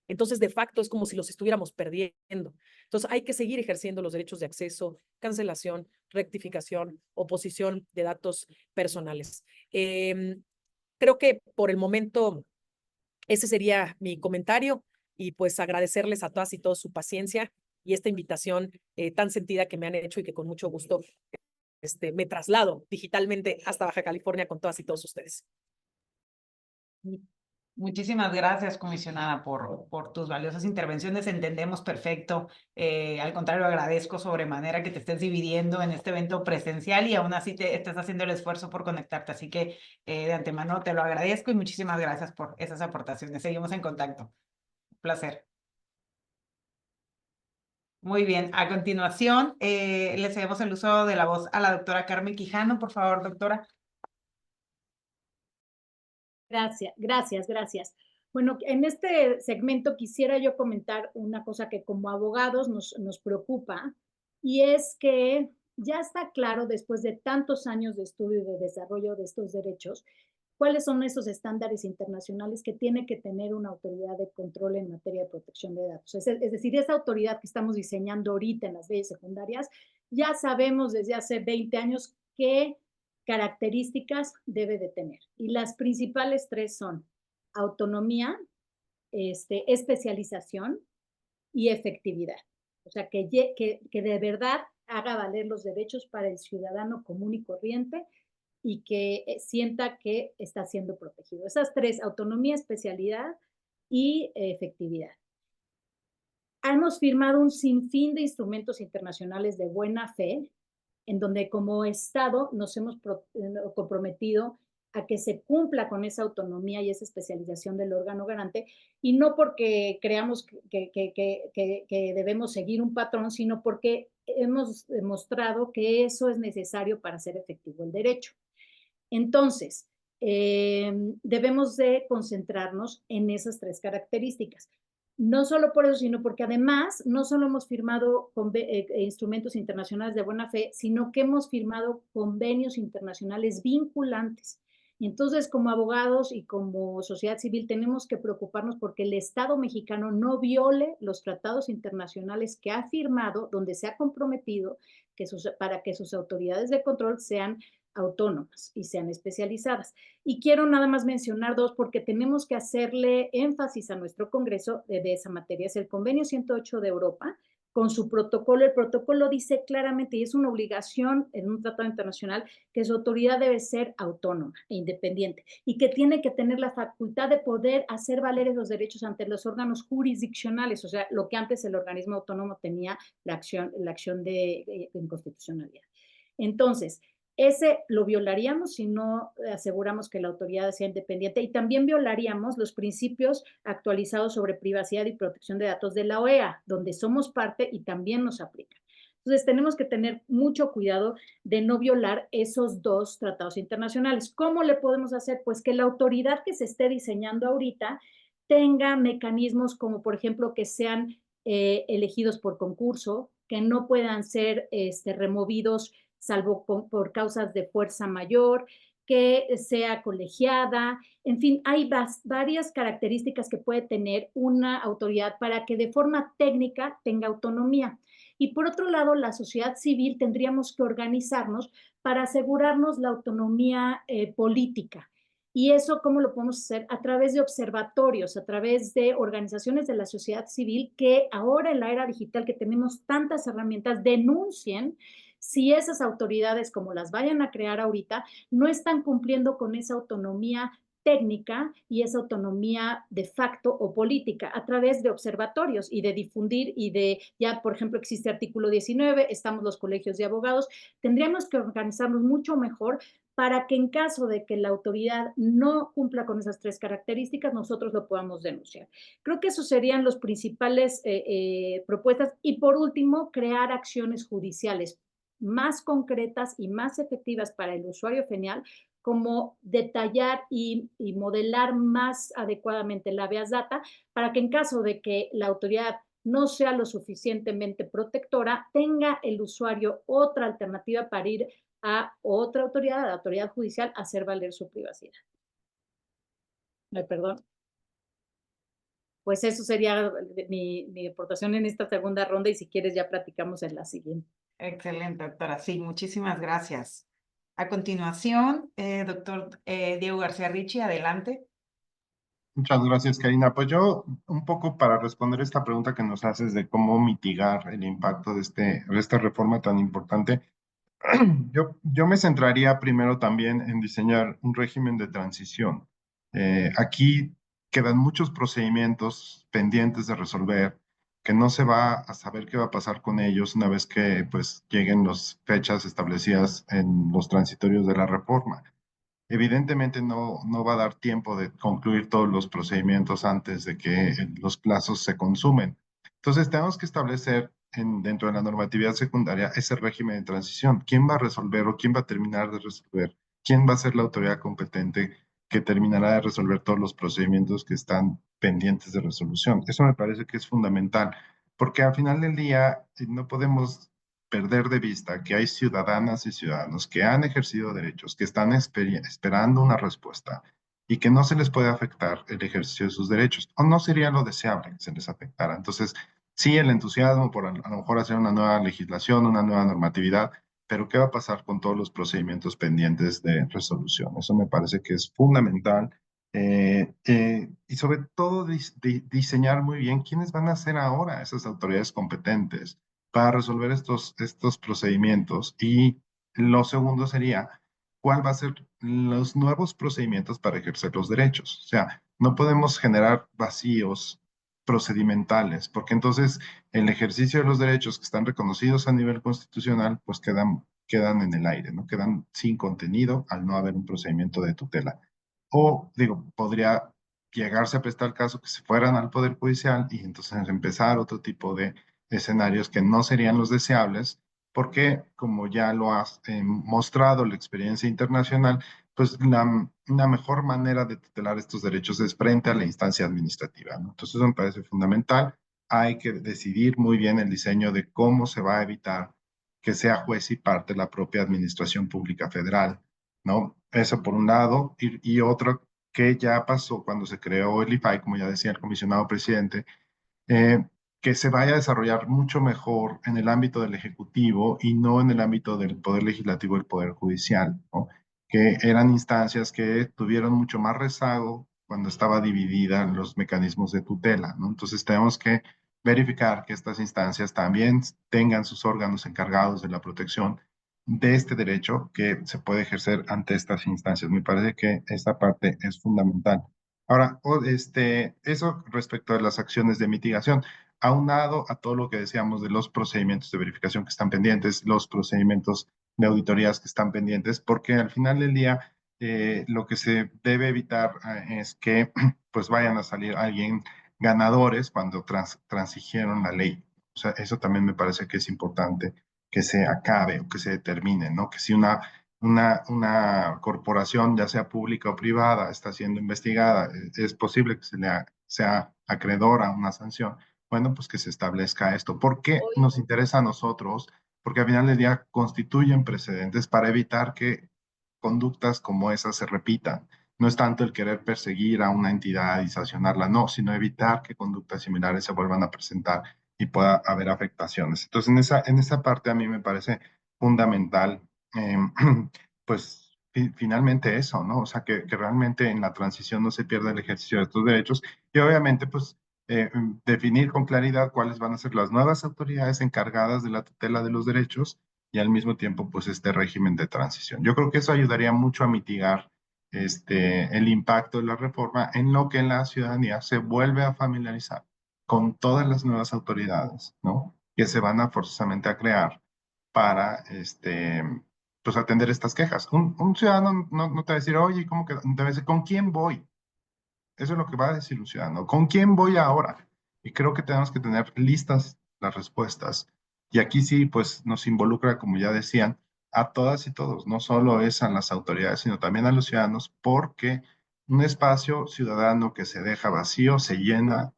entonces de facto es como si los estuviéramos perdiendo. Entonces hay que seguir ejerciendo los derechos de acceso, cancelación, rectificación, oposición de datos personales. Creo que por el momento ese sería mi comentario y pues agradecerles a todas y todos su paciencia y esta invitación tan sentida que me han hecho y que con mucho gusto me traslado digitalmente hasta Baja California con todas y todos ustedes. Muchísimas gracias, comisionada, por tus valiosas intervenciones. Entendemos perfecto. Al contrario, agradezco sobremanera que te estés dividiendo en este evento presencial y aún así te estás haciendo el esfuerzo por conectarte. Así que de antemano te lo agradezco y muchísimas gracias por esas aportaciones. Seguimos en contacto. Un placer. Muy bien, a continuación le cedemos el uso de la voz a la doctora Carmen Quijano. Por favor, doctora. Gracias. Bueno, en este segmento quisiera yo comentar una cosa que como abogados nos preocupa, y es que ya está claro, después de tantos años de estudio y de desarrollo de estos derechos, cuáles son esos estándares internacionales que tiene que tener una autoridad de control en materia de protección de datos. Es decir, esa autoridad que estamos diseñando ahorita en las leyes secundarias, ya sabemos desde hace 20 años qué características debe de tener. Y las principales tres son autonomía, especialización y efectividad. O sea, que de verdad haga valer los derechos para el ciudadano común y corriente y que sienta que está siendo protegido. Esas tres, autonomía, especialidad y efectividad. Hemos firmado un sinfín de instrumentos internacionales de buena fe, en donde como Estado nos hemos comprometido a que se cumpla con esa autonomía y esa especialización del órgano garante, y no porque creamos que debemos seguir un patrón, sino porque hemos demostrado que eso es necesario para hacer efectivo el derecho. Entonces, debemos de concentrarnos en esas tres características. No solo por eso, sino porque además no solo hemos firmado instrumentos internacionales de buena fe, sino que hemos firmado convenios internacionales vinculantes. Y entonces, como abogados y como sociedad civil, tenemos que preocuparnos porque el Estado mexicano no viole los tratados internacionales que ha firmado, donde se ha comprometido para que sus autoridades de control sean autónomas y sean especializadas. Y quiero nada más mencionar dos porque tenemos que hacerle énfasis a nuestro Congreso de esa materia. Es el Convenio 108 de Europa con su protocolo. El protocolo dice claramente, y es una obligación en un tratado internacional, que su autoridad debe ser autónoma e independiente y que tiene que tener la facultad de poder hacer valer esos derechos ante los órganos jurisdiccionales, o sea, lo que antes el organismo autónomo tenía la acción de inconstitucionalidad. Entonces, ese lo violaríamos si no aseguramos que la autoridad sea independiente, y también violaríamos los principios actualizados sobre privacidad y protección de datos de la OEA, donde somos parte y también nos aplican. Entonces tenemos que tener mucho cuidado de no violar esos dos tratados internacionales. ¿Cómo le podemos hacer? Pues que la autoridad que se esté diseñando ahorita tenga mecanismos como, por ejemplo, que sean elegidos por concurso, que no puedan ser removidos salvo por causas de fuerza mayor, que sea colegiada, en fin, hay varias características que puede tener una autoridad para que de forma técnica tenga autonomía. Y por otro lado, la sociedad civil tendríamos que organizarnos para asegurarnos la autonomía política. ¿Y eso cómo lo podemos hacer? A través de observatorios, a través de organizaciones de la sociedad civil que ahora en la era digital que tenemos tantas herramientas, denuncien si esas autoridades, como las vayan a crear ahorita, no están cumpliendo con esa autonomía técnica y esa autonomía de facto o política a través de observatorios y de difundir y de, ya por ejemplo existe artículo 19, estamos los colegios de abogados, tendríamos que organizarnos mucho mejor para que en caso de que la autoridad no cumpla con esas 3 características, nosotros lo podamos denunciar. Creo que esos serían los principales propuestas. Y por último, crear acciones judiciales más concretas y más efectivas para el usuario final, como detallar y modelar más adecuadamente la habeas data para que en caso de que la autoridad no sea lo suficientemente protectora, tenga el usuario otra alternativa para ir a otra autoridad, a la autoridad judicial, a hacer valer su privacidad. Perdón. Pues eso sería mi aportación en esta segunda ronda y si quieres ya platicamos en la siguiente. Excelente, doctora. Sí, muchísimas gracias. A continuación, doctor Diego García Ricci, adelante. Muchas gracias, Karina. Pues yo, un poco para responder esta pregunta que nos haces de cómo mitigar el impacto de esta reforma tan importante, yo me centraría primero también en diseñar un régimen de transición. Aquí quedan muchos procedimientos pendientes de resolver, que no se va a saber qué va a pasar con ellos una vez que pues lleguen las fechas establecidas en los transitorios de la reforma. Evidentemente no va a dar tiempo de concluir todos los procedimientos antes de que los plazos se consumen. Entonces tenemos que establecer dentro de la normatividad secundaria ese régimen de transición. ¿Quién va a resolver o quién va a terminar de resolver? ¿Quién va a ser la autoridad competente que terminará de resolver todos los procedimientos que están pendientes de resolución? Eso me parece que es fundamental, porque al final del día no podemos perder de vista que hay ciudadanas y ciudadanos que han ejercido derechos, que están esperando una respuesta y que no se les puede afectar el ejercicio de sus derechos, o no sería lo deseable que se les afectara. Entonces, sí, el entusiasmo por a lo mejor hacer una nueva legislación, una nueva normatividad, pero ¿qué va a pasar con todos los procedimientos pendientes de resolución? Eso me parece que es fundamental. Y sobre todo diseñar muy bien quiénes van a ser ahora esas autoridades competentes para resolver estos procedimientos. Y lo segundo sería, ¿cuál va a ser los nuevos procedimientos para ejercer los derechos? O sea, no podemos generar vacíos procedimentales, porque entonces el ejercicio de los derechos que están reconocidos a nivel constitucional, pues quedan en el aire, ¿no? Quedan sin contenido al no haber un procedimiento de tutela. O, digo, podría llegarse a prestar el caso que se fueran al Poder Judicial y entonces empezar otro tipo de escenarios que no serían los deseables, porque como ya lo ha mostrado la experiencia internacional, pues una mejor manera de tutelar estos derechos es frente a la instancia administrativa, ¿no? Entonces eso me parece fundamental. Hay que decidir muy bien el diseño de cómo se va a evitar que sea juez y parte la propia administración pública federal, ¿no? Eso por un lado, y otro que ya pasó cuando se creó el IFAI, como ya decía el comisionado presidente, eh, que se vaya a desarrollar mucho mejor en el ámbito del Ejecutivo y no en el ámbito del Poder Legislativo y el Poder Judicial, ¿no? Que eran instancias que tuvieron mucho más rezago cuando estaba dividida en los mecanismos de tutela, ¿no? Entonces tenemos que verificar que estas instancias también tengan sus órganos encargados de la protección de este derecho que se puede ejercer ante estas instancias. Me parece que esta parte es fundamental. Ahora, eso respecto a las acciones de mitigación, aunado a todo lo que decíamos de los procedimientos de verificación que están pendientes, los procedimientos de auditorías que están pendientes, porque al final del día lo que se debe evitar es que pues vayan a salir alguien ganadores cuando transigieron la ley. O sea, eso también me parece que es importante que se acabe o que se determine, ¿no? Que si una corporación, ya sea pública o privada, está siendo investigada, es posible que sea acreedora a una sanción, bueno, pues que se establezca esto. ¿Por qué nos interesa a nosotros? Porque al final del día constituyen precedentes para evitar que conductas como esas se repitan. No es tanto el querer perseguir a una entidad y sancionarla, no, sino evitar que conductas similares se vuelvan a presentar y pueda haber afectaciones. Entonces, en esa parte a mí me parece fundamental, eh, pues finalmente eso, ¿no? O sea, que realmente en la transición no se pierda el ejercicio de estos derechos y obviamente, pues, definir con claridad cuáles van a ser las nuevas autoridades encargadas de la tutela de los derechos y al mismo tiempo, pues, este régimen de transición. Yo creo que eso ayudaría mucho a mitigar el impacto de la reforma en lo que la ciudadanía se vuelve a familiarizar con todas las nuevas autoridades, ¿no? Que se van a forzosamente a crear para, pues, atender estas quejas. Un ciudadano no te va a decir, oye, ¿cómo que? Te va a decir, ¿con quién voy? Eso es lo que va a decir un ciudadano. ¿Con quién voy ahora? Y creo que tenemos que tener listas las respuestas. Y aquí sí, pues nos involucra, como ya decían, a todas y todos. No solo es a las autoridades, sino también a los ciudadanos, porque un espacio ciudadano que se deja vacío se llena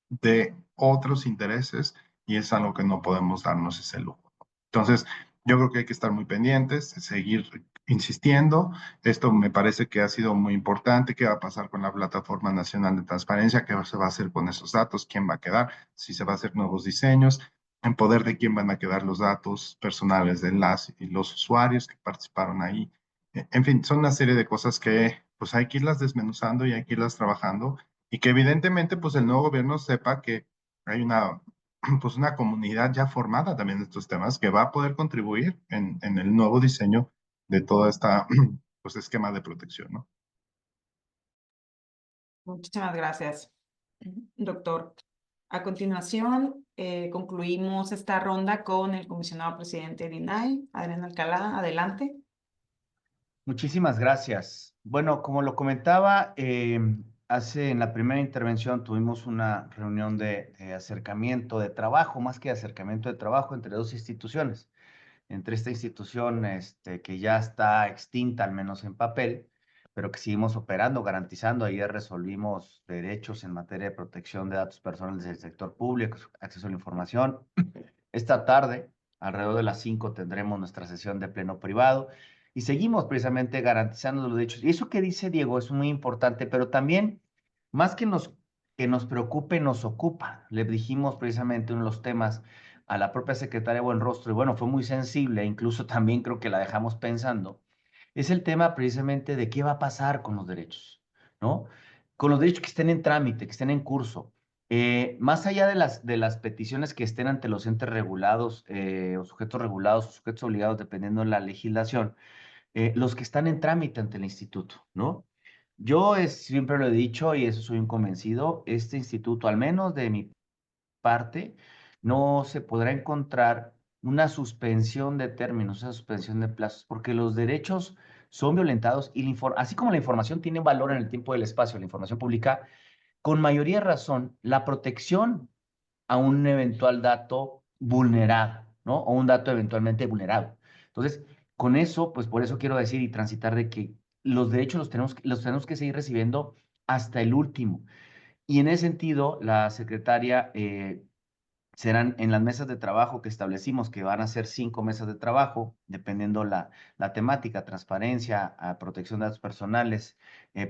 de otros intereses y es algo que no podemos darnos ese lujo. Entonces, yo creo que hay que estar muy pendientes, seguir insistiendo. Esto me parece que ha sido muy importante. ¿Qué va a pasar con la Plataforma Nacional de Transparencia? ¿Qué se va a hacer con esos datos? ¿Quién va a quedar? Si se va a hacer nuevos diseños. En poder de quién van a quedar los datos personales de las y los usuarios que participaron ahí. En fin, son una serie de cosas que pues hay que irlas desmenuzando y hay que irlas trabajando y que evidentemente pues el nuevo gobierno sepa que hay una, pues una comunidad ya formada también de estos temas que va a poder contribuir en el nuevo diseño de todo este pues, esquema de protección, ¿no? Muchísimas gracias, doctor. A continuación, concluimos esta ronda con el comisionado presidente de INAI, Adrián Alcalá. Adelante. Muchísimas gracias. Bueno, como lo comentaba, en la primera intervención tuvimos una reunión de acercamiento de trabajo, más que acercamiento de trabajo entre dos instituciones. Entre esta institución que ya está extinta, al menos en papel, pero que seguimos operando, garantizando. Ayer resolvimos derechos en materia de protección de datos personales del sector público, acceso a la información. Esta tarde, alrededor de las 5, tendremos nuestra sesión de pleno privado y seguimos precisamente garantizando los derechos. Y eso que dice Diego es muy importante, pero también, más que nos preocupe, nos ocupa. Le dijimos precisamente uno de los temas a la propia secretaria Buenrostro, y bueno, fue muy sensible, incluso también creo que la dejamos pensando, es el tema precisamente de qué va a pasar con los derechos, ¿no? Con los derechos que estén en trámite, que estén en curso. Más allá de las peticiones que estén ante los entes regulados o sujetos obligados, dependiendo de la legislación, los que están en trámite ante el instituto, ¿no? Siempre lo he dicho y eso soy un convencido, este instituto, al menos de mi parte, no se podrá encontrar una suspensión de términos, una suspensión de plazos, porque los derechos son violentados y así como la información tiene valor en el tiempo y el espacio, la información pública, con mayoría de razón, la protección a un eventual dato vulnerado, ¿no? O un dato eventualmente vulnerado. Entonces, con eso, pues por eso quiero decir y transitar de que los derechos los tenemos que seguir recibiendo hasta el último. Y en ese sentido, la secretaria serán en las mesas de trabajo que establecimos, que van a ser 5 mesas de trabajo, dependiendo la temática: transparencia, protección de datos personales,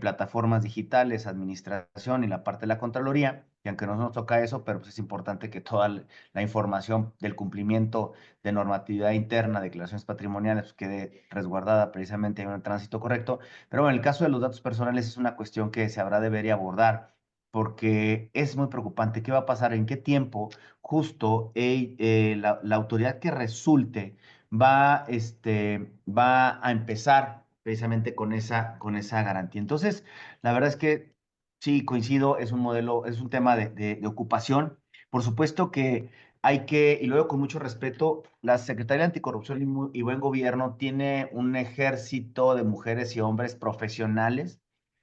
plataformas digitales, administración y la parte de la Contraloría. Y aunque no nos toca eso, pero pues es importante que toda la información del cumplimiento de normatividad interna, declaraciones patrimoniales, pues quede resguardada precisamente en un tránsito correcto. Pero bueno, en el caso de los datos personales es una cuestión que se habrá de ver y abordar, porque es muy preocupante. ¿Qué va a pasar? ¿En qué tiempo justo la autoridad que resulte va a empezar precisamente con esa garantía? Entonces, la verdad es que sí, coincido, es un modelo, es un tema de ocupación. Por supuesto que y lo digo con mucho respeto, la Secretaría de Anticorrupción y Buen Gobierno tiene un ejército de mujeres y hombres profesionales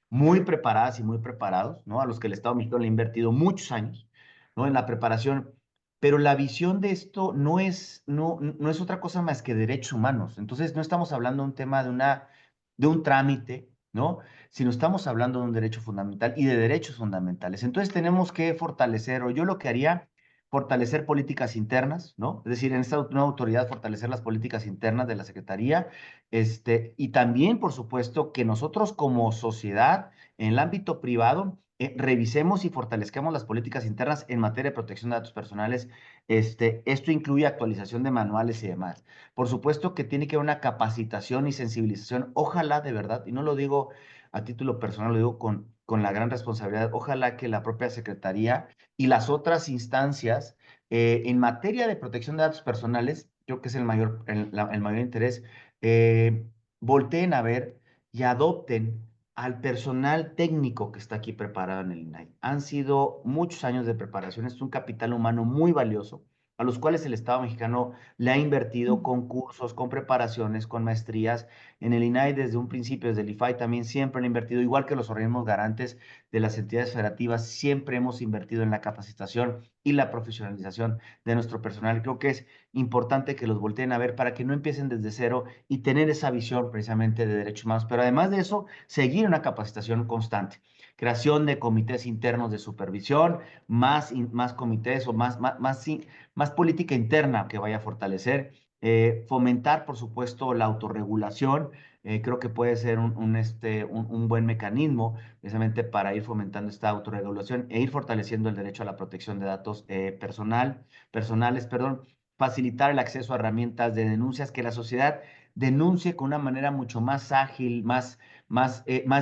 muy preparadas y muy preparados, ¿no? A los que el Estado mexicano le ha invertido muchos años, ¿no? En la preparación. Pero la visión de esto no es otra cosa más que derechos humanos. Entonces, no estamos hablando de un tema de un trámite, ¿no? Sino estamos hablando de un derecho fundamental y de derechos fundamentales. Entonces, tenemos que fortalecer, o yo lo que haría fortalecer políticas internas, ¿no? Es decir, en esta nueva autoridad fortalecer las políticas internas de la Secretaría, y también, por supuesto, que nosotros como sociedad, en el ámbito privado, revisemos y fortalezcamos las políticas internas en materia de protección de datos personales. Esto incluye actualización de manuales y demás. Por supuesto que tiene que haber una capacitación y sensibilización. Ojalá, de verdad, y no lo digo a título personal, lo digo con la gran responsabilidad, ojalá que la propia Secretaría y las otras instancias en materia de protección de datos personales, creo que es el mayor interés, volteen a ver y adopten al personal técnico que está aquí preparado en el INAI. Han sido muchos años de preparación, es un capital humano muy valioso, a los cuales el Estado mexicano le ha invertido con cursos, con preparaciones, con maestrías. En el INAI desde un principio, desde el IFAI también siempre han invertido, igual que los organismos garantes de las entidades federativas, siempre hemos invertido en la capacitación y la profesionalización de nuestro personal. Creo que es importante que los volteen a ver para que no empiecen desde cero y tener esa visión precisamente de derechos humanos. Pero además de eso, seguir una capacitación constante. Creación de comités internos de supervisión, más comités o más política interna que vaya a fortalecer. Fomentar, por supuesto, la autorregulación. Creo que puede ser un buen mecanismo precisamente para ir fomentando esta autorregulación e ir fortaleciendo el derecho a la protección de datos personales, facilitar el acceso a herramientas de denuncias, que la sociedad denuncie con una manera mucho más ágil, más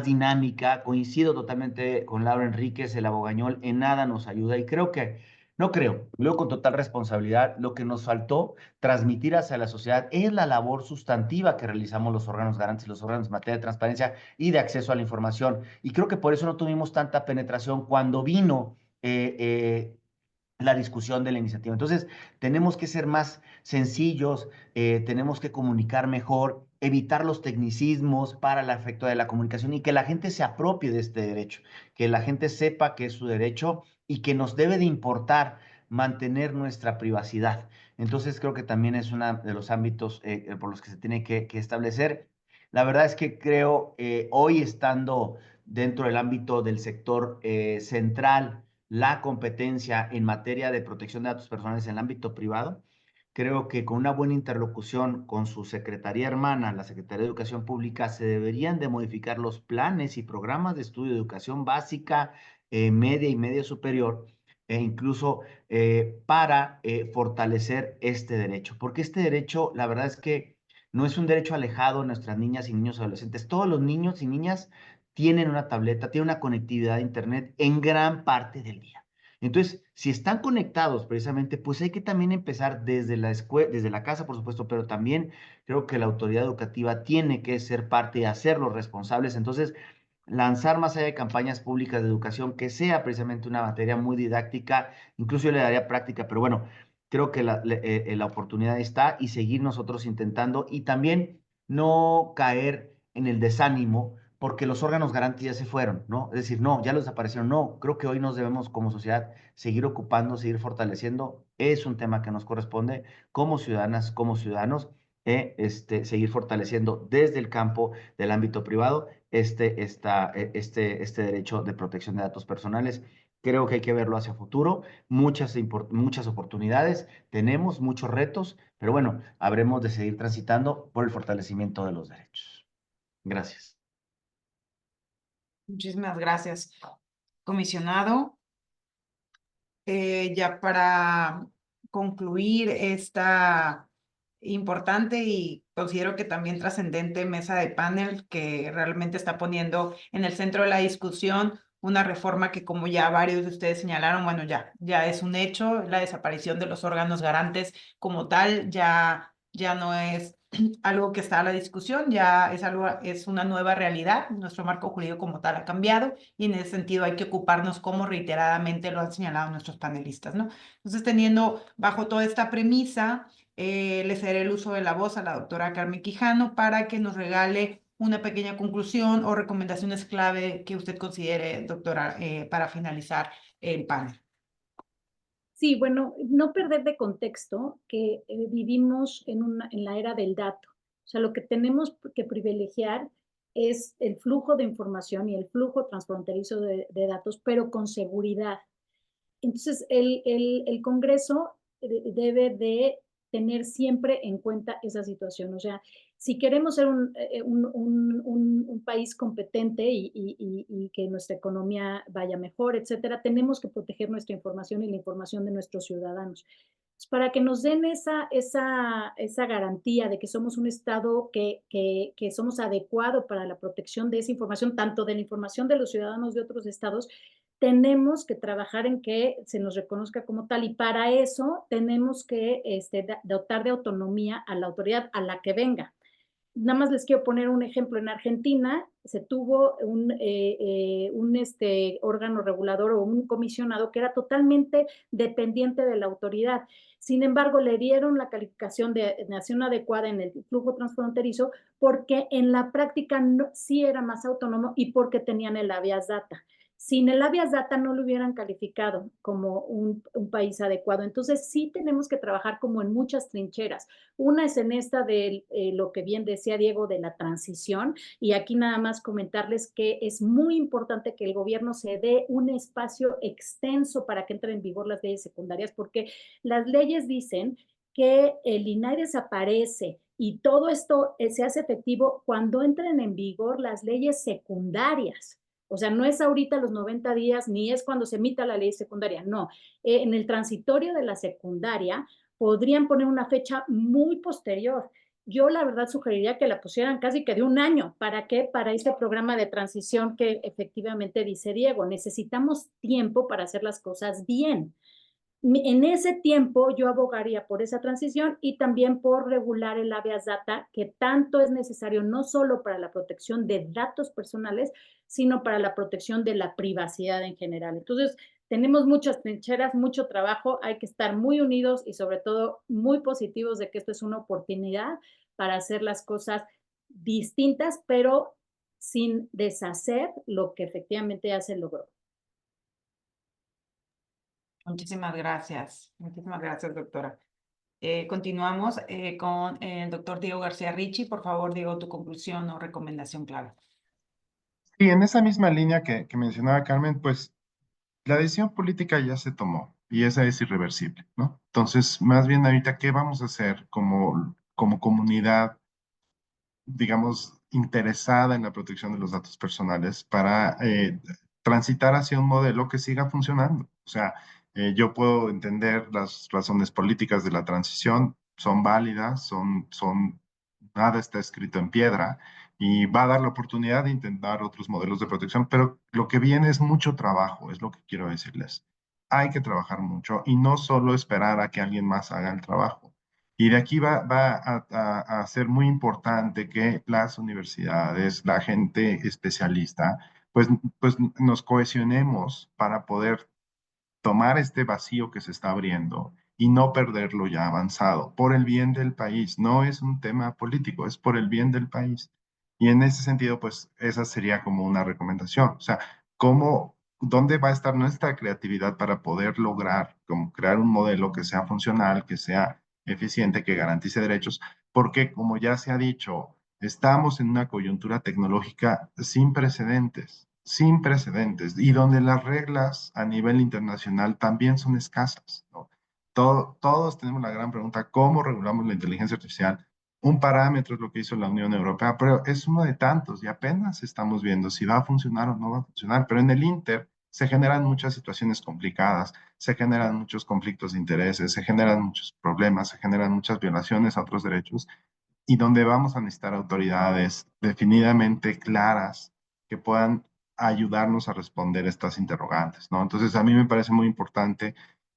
dinámica. Coincido totalmente con Laura Enríquez, el abogañol, en nada nos ayuda y no creo, luego con total responsabilidad, lo que nos faltó transmitir hacia la sociedad es la labor sustantiva que realizamos los órganos garantes, los órganos en materia de transparencia y de acceso a la información. Y creo que por eso no tuvimos tanta penetración cuando vino la discusión de la iniciativa. Entonces, tenemos que ser más sencillos, tenemos que comunicar mejor, evitar los tecnicismos para el efecto de la comunicación y que la gente se apropie de este derecho, que la gente sepa que es su derecho y que nos debe de importar mantener nuestra privacidad. Entonces, creo que también es uno de los ámbitos por los que se tiene que establecer. La verdad es que creo, hoy estando dentro del ámbito del sector central, la competencia en materia de protección de datos personales en el ámbito privado, creo que con una buena interlocución con su secretaría hermana, la Secretaría de Educación Pública, se deberían de modificar los planes y programas de estudio de educación básica, media y media superior, e incluso para fortalecer este derecho. Porque este derecho, la verdad es que no es un derecho alejado de nuestras niñas y niños adolescentes. Todos los niños y niñas tienen una tableta, tienen una conectividad a Internet en gran parte del día. Entonces, si están conectados precisamente, pues hay que también empezar desde la escuela, desde la casa, por supuesto, pero también creo que la autoridad educativa tiene que ser parte y hacerlos responsables. Entonces, lanzar más allá de campañas públicas de educación, que sea precisamente una materia muy didáctica, incluso yo le daría práctica, pero bueno, creo que la oportunidad está y seguir nosotros intentando y también no caer en el desánimo porque los órganos garantes ya se fueron, ¿no? Es decir, no, ya los desaparecieron. No, creo que hoy nos debemos como sociedad seguir ocupando, seguir fortaleciendo. Es un tema que nos corresponde como ciudadanas, como ciudadanos, seguir fortaleciendo desde el campo del ámbito privado este derecho de protección de datos personales. Creo que hay que verlo hacia futuro, muchas oportunidades, tenemos muchos retos, pero bueno, habremos de seguir transitando por el fortalecimiento de los derechos. Gracias. Muchísimas gracias, comisionado. Ya para concluir esta importante y considero que también trascendente mesa de panel que realmente está poniendo en el centro de la discusión una reforma que, como ya varios de ustedes señalaron, bueno, ya es un hecho, la desaparición de los órganos garantes como tal ya no es algo que está a la discusión, ya es una nueva realidad. Nuestro marco jurídico como tal ha cambiado y en ese sentido hay que ocuparnos, como reiteradamente lo han señalado nuestros panelistas, ¿no? Entonces, teniendo bajo toda esta premisa, le cederé el uso de la voz a la doctora Carmen Quijano para que nos regale una pequeña conclusión o recomendaciones clave que usted considere, doctora, para finalizar el panel. Sí, bueno, no perder de contexto que vivimos en la era del dato. O sea, lo que tenemos que privilegiar es el flujo de información y el flujo transfronterizo de datos, pero con seguridad. Entonces, el Congreso debe de tener siempre en cuenta esa situación. O sea, si queremos ser un país competente y que nuestra economía vaya mejor, etcétera, tenemos que proteger nuestra información y la información de nuestros ciudadanos. Pues para que nos den esa garantía de que somos un Estado que somos adecuado para la protección de esa información, tanto de la información de los ciudadanos de otros estados, tenemos que trabajar en que se nos reconozca como tal y para eso tenemos que dotar de autonomía a la autoridad a la que venga. Nada más les quiero poner un ejemplo. En Argentina se tuvo un órgano regulador o un comisionado que era totalmente dependiente de la autoridad. Sin embargo, le dieron la calificación de nación adecuada en el flujo transfronterizo porque en la práctica no, sí era más autónomo y porque tenían el habeas data. Sin el habeas data no lo hubieran calificado como un país adecuado. Entonces sí tenemos que trabajar como en muchas trincheras. Una es en esta de lo que bien decía Diego de la transición, y aquí nada más comentarles que es muy importante que el gobierno se dé un espacio extenso para que entren en vigor las leyes secundarias, porque las leyes dicen que el INAI desaparece y todo esto se hace efectivo cuando entren en vigor las leyes secundarias. O sea, no es ahorita los 90 días, ni es cuando se emita la ley secundaria, no. En el transitorio de la secundaria, podrían poner una fecha muy posterior. Yo la verdad sugeriría que la pusieran casi que de un año. ¿Para qué? Para este programa de transición que efectivamente dice Diego. Necesitamos tiempo para hacer las cosas bien. En ese tiempo yo abogaría por esa transición y también por regular el habeas data, que tanto es necesario no solo para la protección de datos personales, sino para la protección de la privacidad en general. Entonces, tenemos muchas trincheras, mucho trabajo, hay que estar muy unidos y sobre todo muy positivos de que esto es una oportunidad para hacer las cosas distintas, pero sin deshacer lo que efectivamente ya se logró. Muchísimas gracias, doctora. Continuamos con el doctor Diego García Ricci. Por favor, Diego, tu conclusión o recomendación clave. Sí, en esa misma línea que mencionaba Carmen, pues la decisión política ya se tomó y esa es irreversible, ¿no? Entonces, más bien ahorita, ¿qué vamos a hacer como comunidad, digamos, interesada en la protección de los datos personales para transitar hacia un modelo que siga funcionando? O sea, yo puedo entender las razones políticas de la transición, son válidas, nada está escrito en piedra y va a dar la oportunidad de intentar otros modelos de protección, pero lo que viene es mucho trabajo, es lo que quiero decirles. Hay que trabajar mucho y no solo esperar a que alguien más haga el trabajo. Y de aquí va a ser muy importante que las universidades, la gente especialista, pues nos cohesionemos para poder tomar este vacío que se está abriendo y no perderlo ya avanzado, por el bien del país. No es un tema político, es por el bien del país. Y en ese sentido, pues esa sería como una recomendación. O sea, ¿dónde va a estar nuestra creatividad para poder lograr como crear un modelo que sea funcional, que sea eficiente, que garantice derechos? Porque, como ya se ha dicho, estamos en una coyuntura tecnológica sin precedentes, y donde las reglas a nivel internacional también son escasas, ¿no? Todos tenemos la gran pregunta, ¿cómo regulamos la inteligencia artificial? Un parámetro es lo que hizo la Unión Europea, pero es uno de tantos y apenas estamos viendo si va a funcionar o no va a funcionar. Pero en el Inter se generan muchas situaciones complicadas, se generan muchos conflictos de intereses, se generan muchos problemas, se generan muchas violaciones a otros derechos y donde vamos a necesitar autoridades definidamente claras que puedan ayudarnos a responder estas interrogantes, ¿no? Entonces, a mí me parece muy importante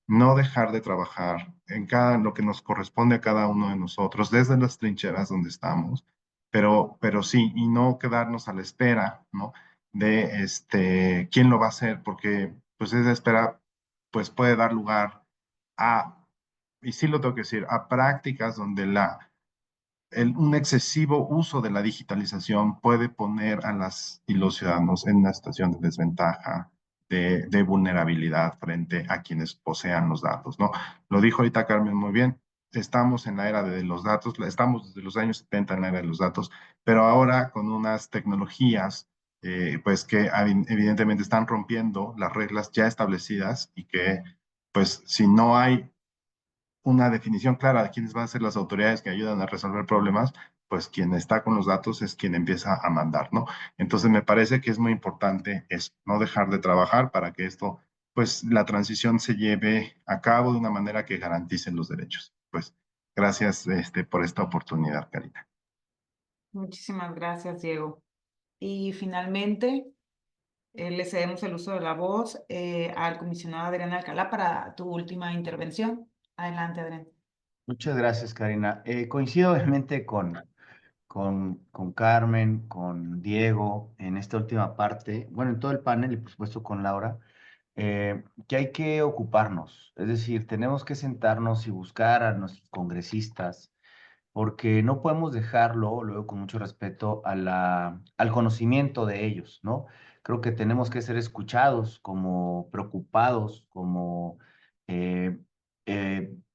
no dejar de trabajar en lo que nos corresponde a cada uno de nosotros, desde las trincheras donde estamos, pero sí, y no quedarnos a la espera, ¿no? De quién lo va a hacer, porque pues esa espera pues puede dar lugar a, y sí lo tengo que decir, a prácticas donde un excesivo uso de la digitalización puede poner a las y los ciudadanos en una situación de desventaja, de vulnerabilidad frente a quienes posean los datos, ¿no? Lo dijo ahorita Carmen muy bien. Estamos en la era de los datos, estamos desde los años 70 en la era de los datos, pero ahora con unas tecnologías pues que evidentemente están rompiendo las reglas ya establecidas y que pues si no hay una definición clara de quiénes van a ser las autoridades que ayudan a resolver problemas, pues quien está con los datos es quien empieza a mandar, ¿no? Entonces me parece que es muy importante eso, no dejar de trabajar para que esto, pues la transición se lleve a cabo de una manera que garantice los derechos. Pues gracias por esta oportunidad, Karina. Muchísimas gracias, Diego. Y finalmente, le cedemos el uso de la voz al comisionado Adrián Alcalá para tu última intervención. Adelante, Adrián. Muchas gracias, Karina. Coincido obviamente con Carmen, con Diego en esta última parte, bueno, en todo el panel y por supuesto con Laura, que hay que ocuparnos, es decir, tenemos que sentarnos y buscar a nuestros congresistas, porque no podemos dejarlo, luego con mucho respeto, al conocimiento de ellos, ¿no? Creo que tenemos que ser escuchados, como preocupados, como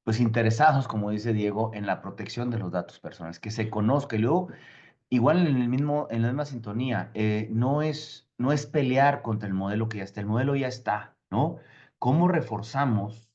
pues interesados, como dice Diego, en la protección de los datos personales, que se conozca y luego igual en la misma sintonía, no es pelear contra el modelo que ya está, el modelo ya está, ¿no? ¿Cómo reforzamos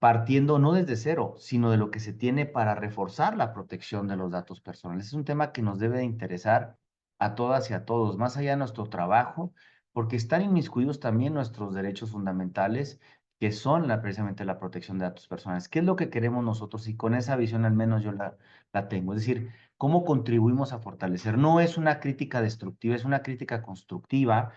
partiendo no desde cero, sino de lo que se tiene para reforzar la protección de los datos personales? Es un tema que nos debe de interesar a todas y a todos, más allá de nuestro trabajo, porque están inmiscuidos también nuestros derechos fundamentales, que son precisamente la protección de datos personales. ¿Qué es lo que queremos nosotros? Y con esa visión al menos yo la tengo. Es decir, ¿cómo contribuimos a fortalecer? No es una crítica destructiva, es una crítica constructiva.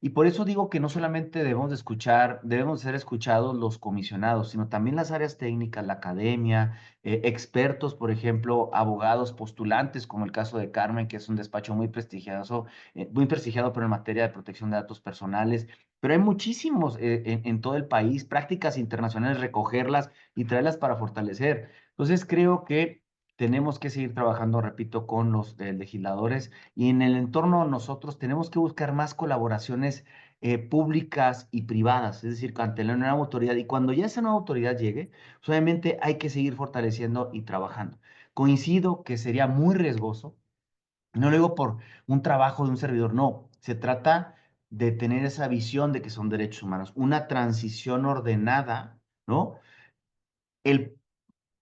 Y por eso digo que no solamente debemos ser escuchados los comisionados, sino también las áreas técnicas, la academia, expertos, por ejemplo, abogados, postulantes, como el caso de Carmen, que es un despacho muy prestigiado, pero en materia de protección de datos personales. Pero hay muchísimos en todo el país, prácticas internacionales, recogerlas y traerlas para fortalecer. Entonces creo que tenemos que seguir trabajando, repito, con los legisladores y en el entorno nosotros tenemos que buscar más colaboraciones públicas y privadas, es decir, ante la nueva autoridad. Y cuando ya esa nueva autoridad llegue, pues obviamente hay que seguir fortaleciendo y trabajando. Coincido que sería muy riesgoso, no lo digo por un trabajo de un servidor, no, se trata de tener esa visión de que son derechos humanos, una transición ordenada, ¿no? El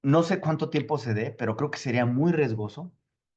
no sé cuánto tiempo se dé, pero creo que sería muy riesgoso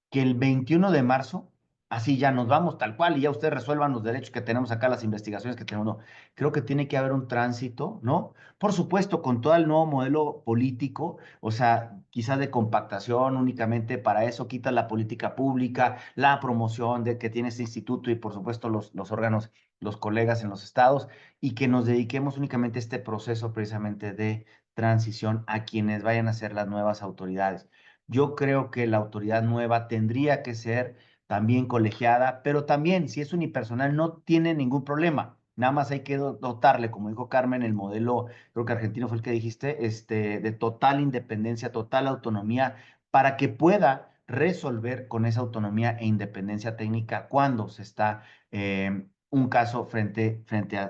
que el 21 de marzo, así ya nos vamos tal cual y ya ustedes resuelvan los derechos que tenemos acá, las investigaciones que tenemos. No, creo que tiene que haber un tránsito, ¿no? Por supuesto, con todo el nuevo modelo político, o sea, quizás de compactación únicamente para eso, quita la política pública, la promoción de que tiene este instituto y por supuesto los órganos, los colegas en los estados, y que nos dediquemos únicamente a este proceso precisamente de transición a quienes vayan a ser las nuevas autoridades. Yo creo que la autoridad nueva tendría que ser también colegiada, pero también si es unipersonal no tiene ningún problema. Nada más hay que dotarle, como dijo Carmen, el modelo, creo que argentino fue el que dijiste, de total independencia, total autonomía, para que pueda resolver con esa autonomía e independencia técnica cuando se está un caso frente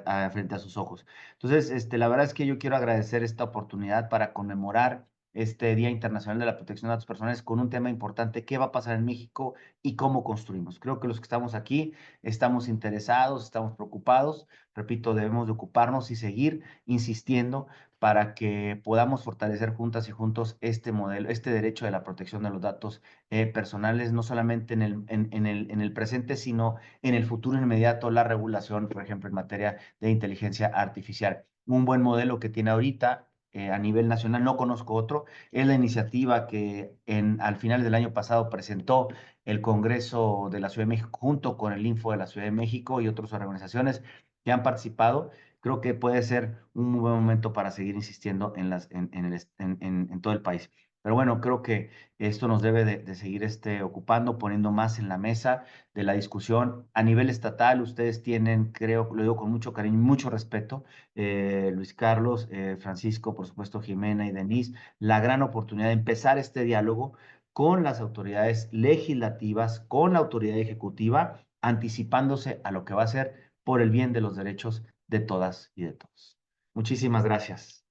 a sus ojos. Entonces, la verdad es que yo quiero agradecer esta oportunidad para conmemorar este Día Internacional de la Protección de Datos Personales con un tema importante: qué va a pasar en México y cómo construimos. Creo que los que estamos aquí estamos interesados, estamos preocupados. Repito, debemos de ocuparnos y seguir insistiendo para que podamos fortalecer juntas y juntos este modelo, este derecho de la protección de los datos personales, no solamente en el presente, sino en el futuro inmediato, la regulación, por ejemplo, en materia de inteligencia artificial. Un buen modelo que tiene ahorita a nivel nacional, no conozco otro, es la iniciativa que al final del año pasado presentó el Congreso de la Ciudad de México junto con el Info de la Ciudad de México y otras organizaciones que han participado. Creo que puede ser un muy buen momento para seguir insistiendo en todo el país. Pero bueno, creo que esto nos debe de seguir ocupando, poniendo más en la mesa de la discusión. A nivel estatal, ustedes tienen, creo, lo digo con mucho cariño y mucho respeto, Luis Carlos, Francisco, por supuesto, Jimena y Denise, la gran oportunidad de empezar este diálogo con las autoridades legislativas, con la autoridad ejecutiva, anticipándose a lo que va a ser por el bien de los derechos de todas y de todos. Muchísimas gracias.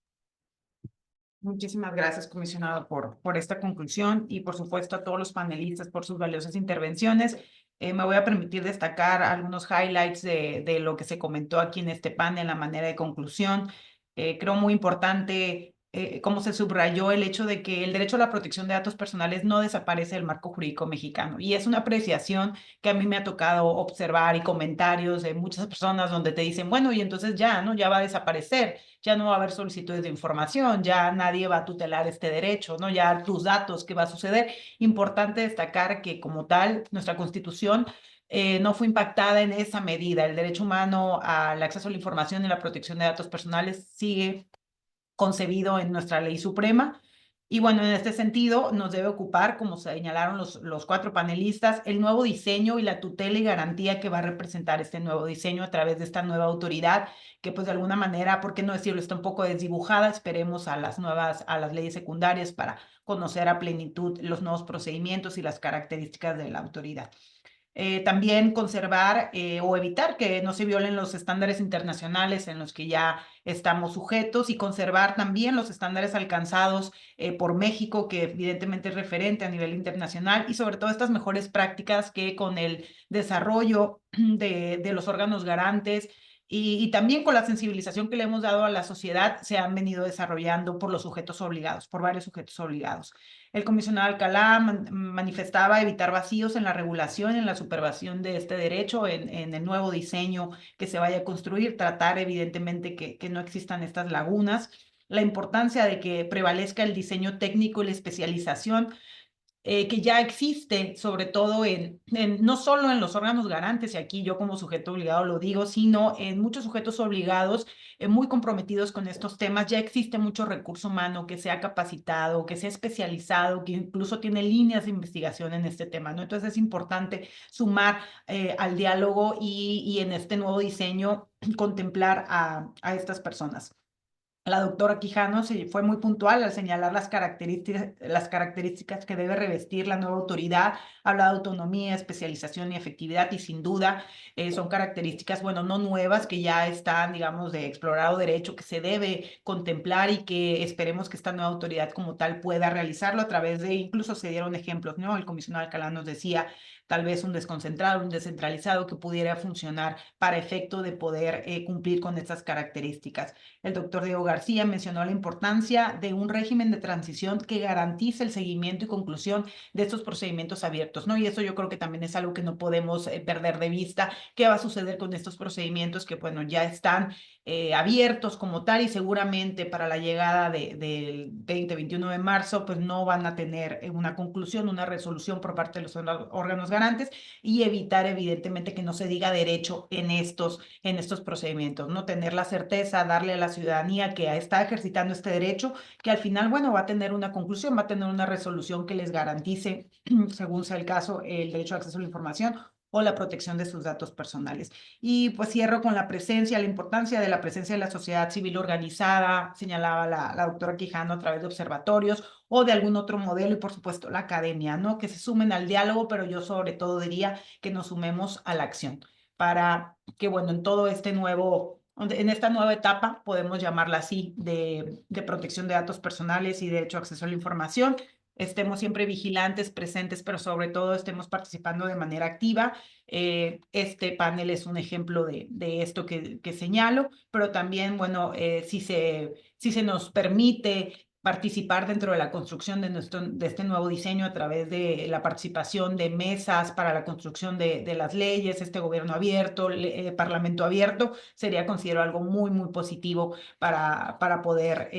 Muchísimas gracias, comisionado, por esta conclusión y, por supuesto, a todos los panelistas por sus valiosas intervenciones. Me voy a permitir destacar algunos highlights de lo que se comentó aquí en este panel, la manera de conclusión. Creo muy importante cómo se subrayó el hecho de que el derecho a la protección de datos personales no desaparece del marco jurídico mexicano. Y es una apreciación que a mí me ha tocado observar y comentarios de muchas personas donde te dicen, bueno, y entonces ya, ¿no? Ya va a desaparecer, ya no va a haber solicitudes de información, ya nadie va a tutelar este derecho, ¿no? Ya tus datos, ¿qué va a suceder? Importante destacar que como tal, nuestra Constitución no fue impactada en esa medida. El derecho humano al acceso a la información y la protección de datos personales sigue concebido en nuestra ley suprema. Y bueno, en este sentido, nos debe ocupar, como señalaron los 4 panelistas, el nuevo diseño y la tutela y garantía que va a representar este nuevo diseño a través de esta nueva autoridad, que pues de alguna manera, ¿por qué no decirlo?, está un poco desdibujada. Esperemos a las leyes secundarias para conocer a plenitud los nuevos procedimientos y las características de la autoridad. También conservar o evitar que no se violen los estándares internacionales en los que ya estamos sujetos, y conservar también los estándares alcanzados por México, que evidentemente es referente a nivel internacional, y sobre todo estas mejores prácticas que con el desarrollo de los órganos garantes y también con la sensibilización que le hemos dado a la sociedad se han venido desarrollando por los sujetos obligados, por varios sujetos obligados. El comisionado Alcalá manifestaba evitar vacíos en la regulación, en la supervisión de este derecho, en el nuevo diseño que se vaya a construir, tratar evidentemente que no existan estas lagunas, la importancia de que prevalezca el diseño técnico y la especialización que ya existe, sobre todo no solo en los órganos garantes, y aquí yo como sujeto obligado lo digo, sino en muchos sujetos obligados muy comprometidos con estos temas. Ya existe mucho recurso humano que se ha capacitado, que se ha especializado, que incluso tiene líneas de investigación en este tema, ¿no? Entonces es importante sumar al diálogo y en este nuevo diseño contemplar a estas personas. La doctora Quijano fue muy puntual al señalar las características que debe revestir la nueva autoridad. Habla de autonomía, especialización y efectividad, y sin duda son características, bueno, no nuevas, que ya están, digamos, de explorado derecho, que se debe contemplar y que esperemos que esta nueva autoridad como tal pueda realizarlo a través de, incluso se dieron ejemplos, ¿no? El comisionado Alcalá nos decía, tal vez un desconcentrado, un descentralizado que pudiera funcionar para efecto de poder cumplir con estas características. El doctor Diego García mencionó la importancia de un régimen de transición que garantice el seguimiento y conclusión de estos procedimientos abiertos, ¿no? Y eso yo creo que también es algo que no podemos perder de vista. ¿Qué va a suceder con estos procedimientos que, bueno, ya están abiertos como tal, y seguramente para la llegada del 20-21 de marzo, pues no van a tener una conclusión, una resolución por parte de los órganos garantes, y evitar evidentemente que no se diga derecho en estos procedimientos, ¿no? Tener la certeza, darle a la ciudadanía que está ejercitando este derecho, que al final, bueno, va a tener una conclusión, va a tener una resolución que les garantice, según sea el caso, el derecho a acceso a la información o la protección de sus datos personales. Y pues cierro con la importancia de la presencia de la sociedad civil organizada, señalaba la doctora Quijano, a través de observatorios o de algún otro modelo, y por supuesto la academia, ¿no? Que se sumen al diálogo, pero yo sobre todo diría que nos sumemos a la acción, para que, bueno, en esta nueva etapa, podemos llamarla así, de protección de datos personales y derecho a acceso a la información, estemos siempre vigilantes, presentes, pero sobre todo estemos participando de manera activa. Este panel es un ejemplo de esto que señalo, pero también, bueno, si se nos permite participar dentro de la construcción de este nuevo diseño a través de la participación de mesas para la construcción de las leyes, este gobierno abierto, parlamento abierto, sería, considero, algo muy, muy positivo para poder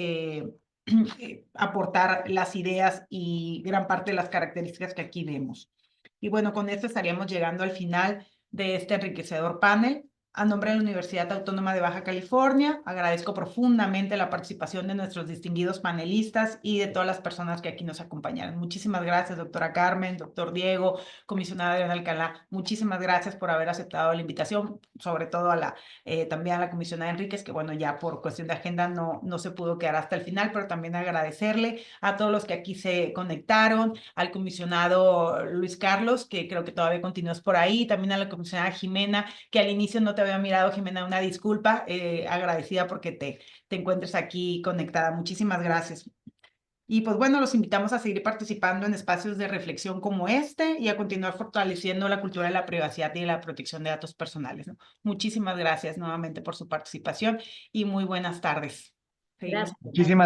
aportar las ideas y gran parte de las características que aquí vemos. Y bueno, con esto estaríamos llegando al final de este enriquecedor panel. A nombre de la Universidad Autónoma de Baja California, agradezco profundamente la participación de nuestros distinguidos panelistas y de todas las personas que aquí nos acompañaron. Muchísimas gracias, doctora Carmen, doctor Diego, comisionada Adriana Alcalá. Muchísimas gracias por haber aceptado la invitación, sobre todo también a la comisionada Enríquez, que bueno, ya por cuestión de agenda no se pudo quedar hasta el final, pero también agradecerle a todos los que aquí se conectaron, al comisionado Luis Carlos, que creo que todavía continúas por ahí, también a la comisionada Jimena, que al inicio no te había mirado. Jimena, una disculpa, agradecida porque te encuentres aquí conectada. Muchísimas gracias. Y pues bueno, los invitamos a seguir participando en espacios de reflexión como este y a continuar fortaleciendo la cultura de la privacidad y de la protección de datos personales, ¿no? Muchísimas gracias nuevamente por su participación y muy buenas tardes. Seguimos. Gracias. Muchísimas